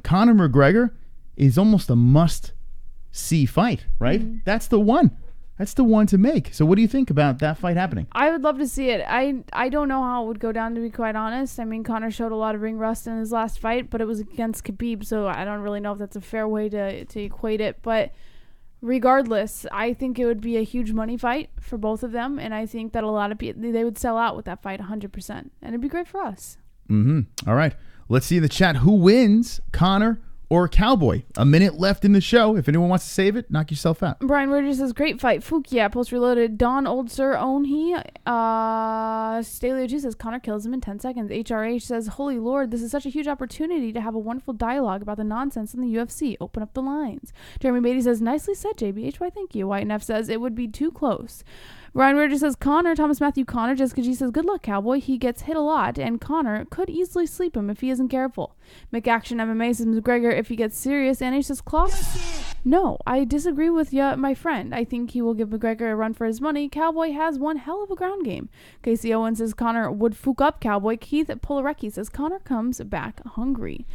Speaker 5: Conor McGregor is almost a must-see fight, right? Mm-hmm. That's the one. That's the one to make. So what do you think about that fight happening?
Speaker 6: I would love to see it. I don't know how it would go down, to be quite honest. I mean, Conor showed a lot of ring rust in his last fight, but it was against Khabib, so I don't really know if that's a fair way to equate it. But regardless, I think it would be a huge money fight for both of them, and I think that a lot of people, they would sell out with that fight 100%, and it'd be great for us.
Speaker 5: Mm-hmm. All right. Let's see in the chat who wins, Conor or Cowboy. A minute left in the show. If anyone wants to save it, knock yourself out.
Speaker 6: Brian Rogers says, great fight. Fukia, post reloaded. Don Old Sir Own He. Staley G says, Conor kills him in 10 seconds. HRH says, holy Lord, this is such a huge opportunity to have a wonderful dialogue about the nonsense in the UFC. Open up the lines. Jeremy Beatty says, nicely said, JBH. Why, thank you. White and F says, it would be too close. Ryan Rogers says, Conor. Thomas Matthew Conor. Jessica G says, good luck, Cowboy. He gets hit a lot, and Conor could easily sleep him if he isn't careful. McAction MMA says, McGregor, if he gets serious. And he says, Klopp. No, I disagree with my friend. I think he will give McGregor a run for his money. Cowboy has one hell of a ground game. Casey Owen says, Conor would fook up Cowboy. Keith Polarecki says, Conor comes back hungry.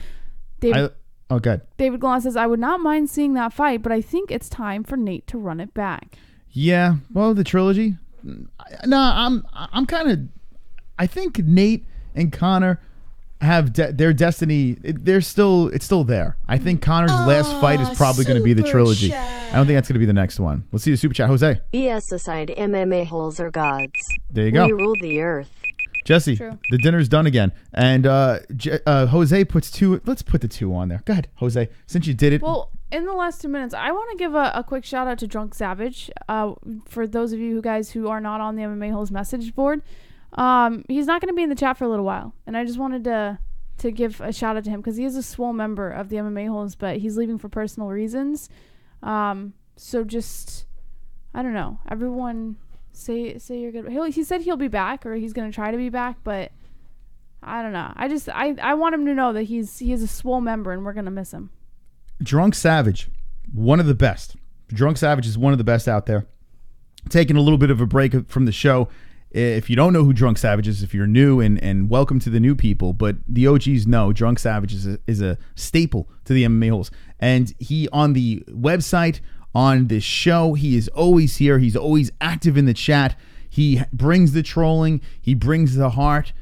Speaker 6: David Glon says, I would not mind seeing that fight, but I think it's time for Nate to run it back.
Speaker 5: Yeah, well, the trilogy. No, I'm kind of. I think Nate and Conor have their destiny. It's still there. I think Conor's last fight is probably going to be the trilogy. I don't think that's going to be the next one. Let's see the super chat, Jose.
Speaker 3: BS aside, MMA holes are gods.
Speaker 5: There you go.
Speaker 3: We rule the earth.
Speaker 5: Jesse,
Speaker 6: True.
Speaker 5: The dinner's done again, and Jose puts 2. Let's put the 2 on there. Go ahead, Jose. Since you did it.
Speaker 6: Well, in the last 2 minutes, I want to give a quick shout out to Drunk Savage. For those of you guys who are not on the MMA Holes message board, he's not going to be in the chat for a little while, and I just wanted to give a shout out to him because he is a swole member of the MMA Holes, but he's leaving for personal reasons. So just, I don't know. Everyone say you're good. He said he'll be back, or he's going to try to be back, but I don't know. I want him to know that he is a swole member, and we're going to miss him.
Speaker 5: Drunk Savage, one of the best. Drunk Savage is one of the best out there. Taking a little bit of a break from the show. If you don't know who Drunk Savage is, if you're new, and welcome to the new people, but the OGs know Drunk Savage is a staple to the MMA Holes. And he, on the website, on this show, he is always here. He's always active in the chat. He brings the trolling. He brings the heart.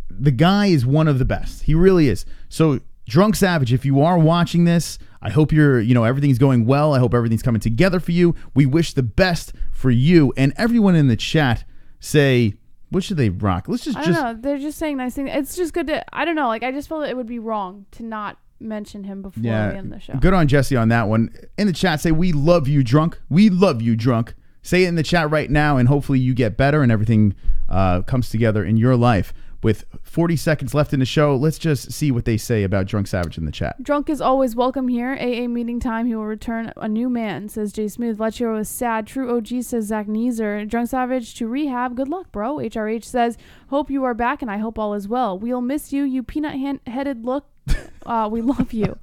Speaker 5: The guy is one of the best. He really is. So Drunk Savage, if you are watching this, I hope everything's going well. I hope everything's coming together for you. We wish the best for you and everyone in the chat. Say, what should they rock? Let's just. I don't
Speaker 6: know. They're just saying nice things. It's just good to. I don't know. Like, I just feel that it would be wrong to not mention him before we end the show.
Speaker 5: Good on Jessie on that one. In the chat, say, we love you, Drunk. We love you, Drunk. Say it in the chat right now, and hopefully you get better and everything comes together in your life. With 40 seconds left in the show, let's just see what they say about Drunk Savage in the chat.
Speaker 6: Drunk is always welcome here. AA meeting time. He will return a new man, says Jay Smooth. Lechero is sad. True OG, says Zach Neezer. Drunk Savage to rehab. Good luck, bro. HRH says, hope you are back, and I hope all is well. We'll miss you, you peanut-headed look. We love you.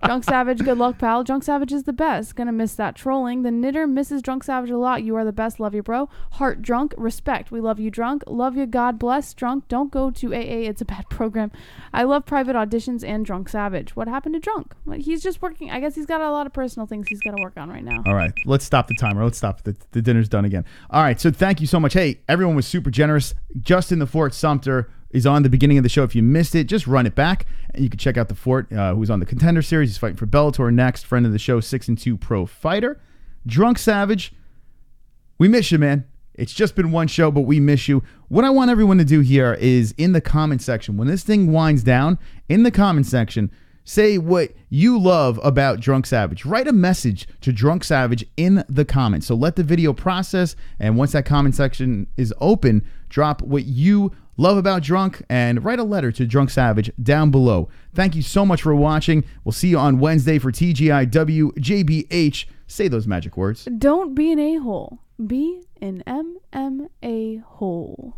Speaker 6: Drunk Savage, good luck, pal. Drunk Savage is the best. Gonna miss that trolling. The Knitter misses Drunk Savage a lot. You are the best. Love you, bro. Heart Drunk, respect. We love you, Drunk. Love you, God bless. Drunk, don't go to AA. It's a bad program. I love private auditions and Drunk Savage. What happened to Drunk? He's just working. I guess he's got a lot of personal things he's got to work on right now.
Speaker 5: All right, let's stop the timer. Let's stop. The dinner's done again. All right, so thank you so much. Hey, everyone was super generous. Justin the Fort Sumter is on the beginning of the show. If you missed it, just run it back, and you can check out the Fort, who's on the Contender series. He's fighting for Bellator next. Friend of the show, 6-2 pro fighter. Drunk Savage, we miss you, man. It's just been one show, but we miss you. What I want everyone to do here is in the comment section, when this thing winds down, in the comment section, say what you love about Drunk Savage. Write a message to Drunk Savage in the comments. So let the video process, and once that comment section is open, drop what you love about Drunk and write a letter to Drunk Savage down below. Thank you so much for watching. We'll see you on Wednesday for TGIW JBH. Say those magic words.
Speaker 6: Don't be an a-hole. Be an MMA-hole.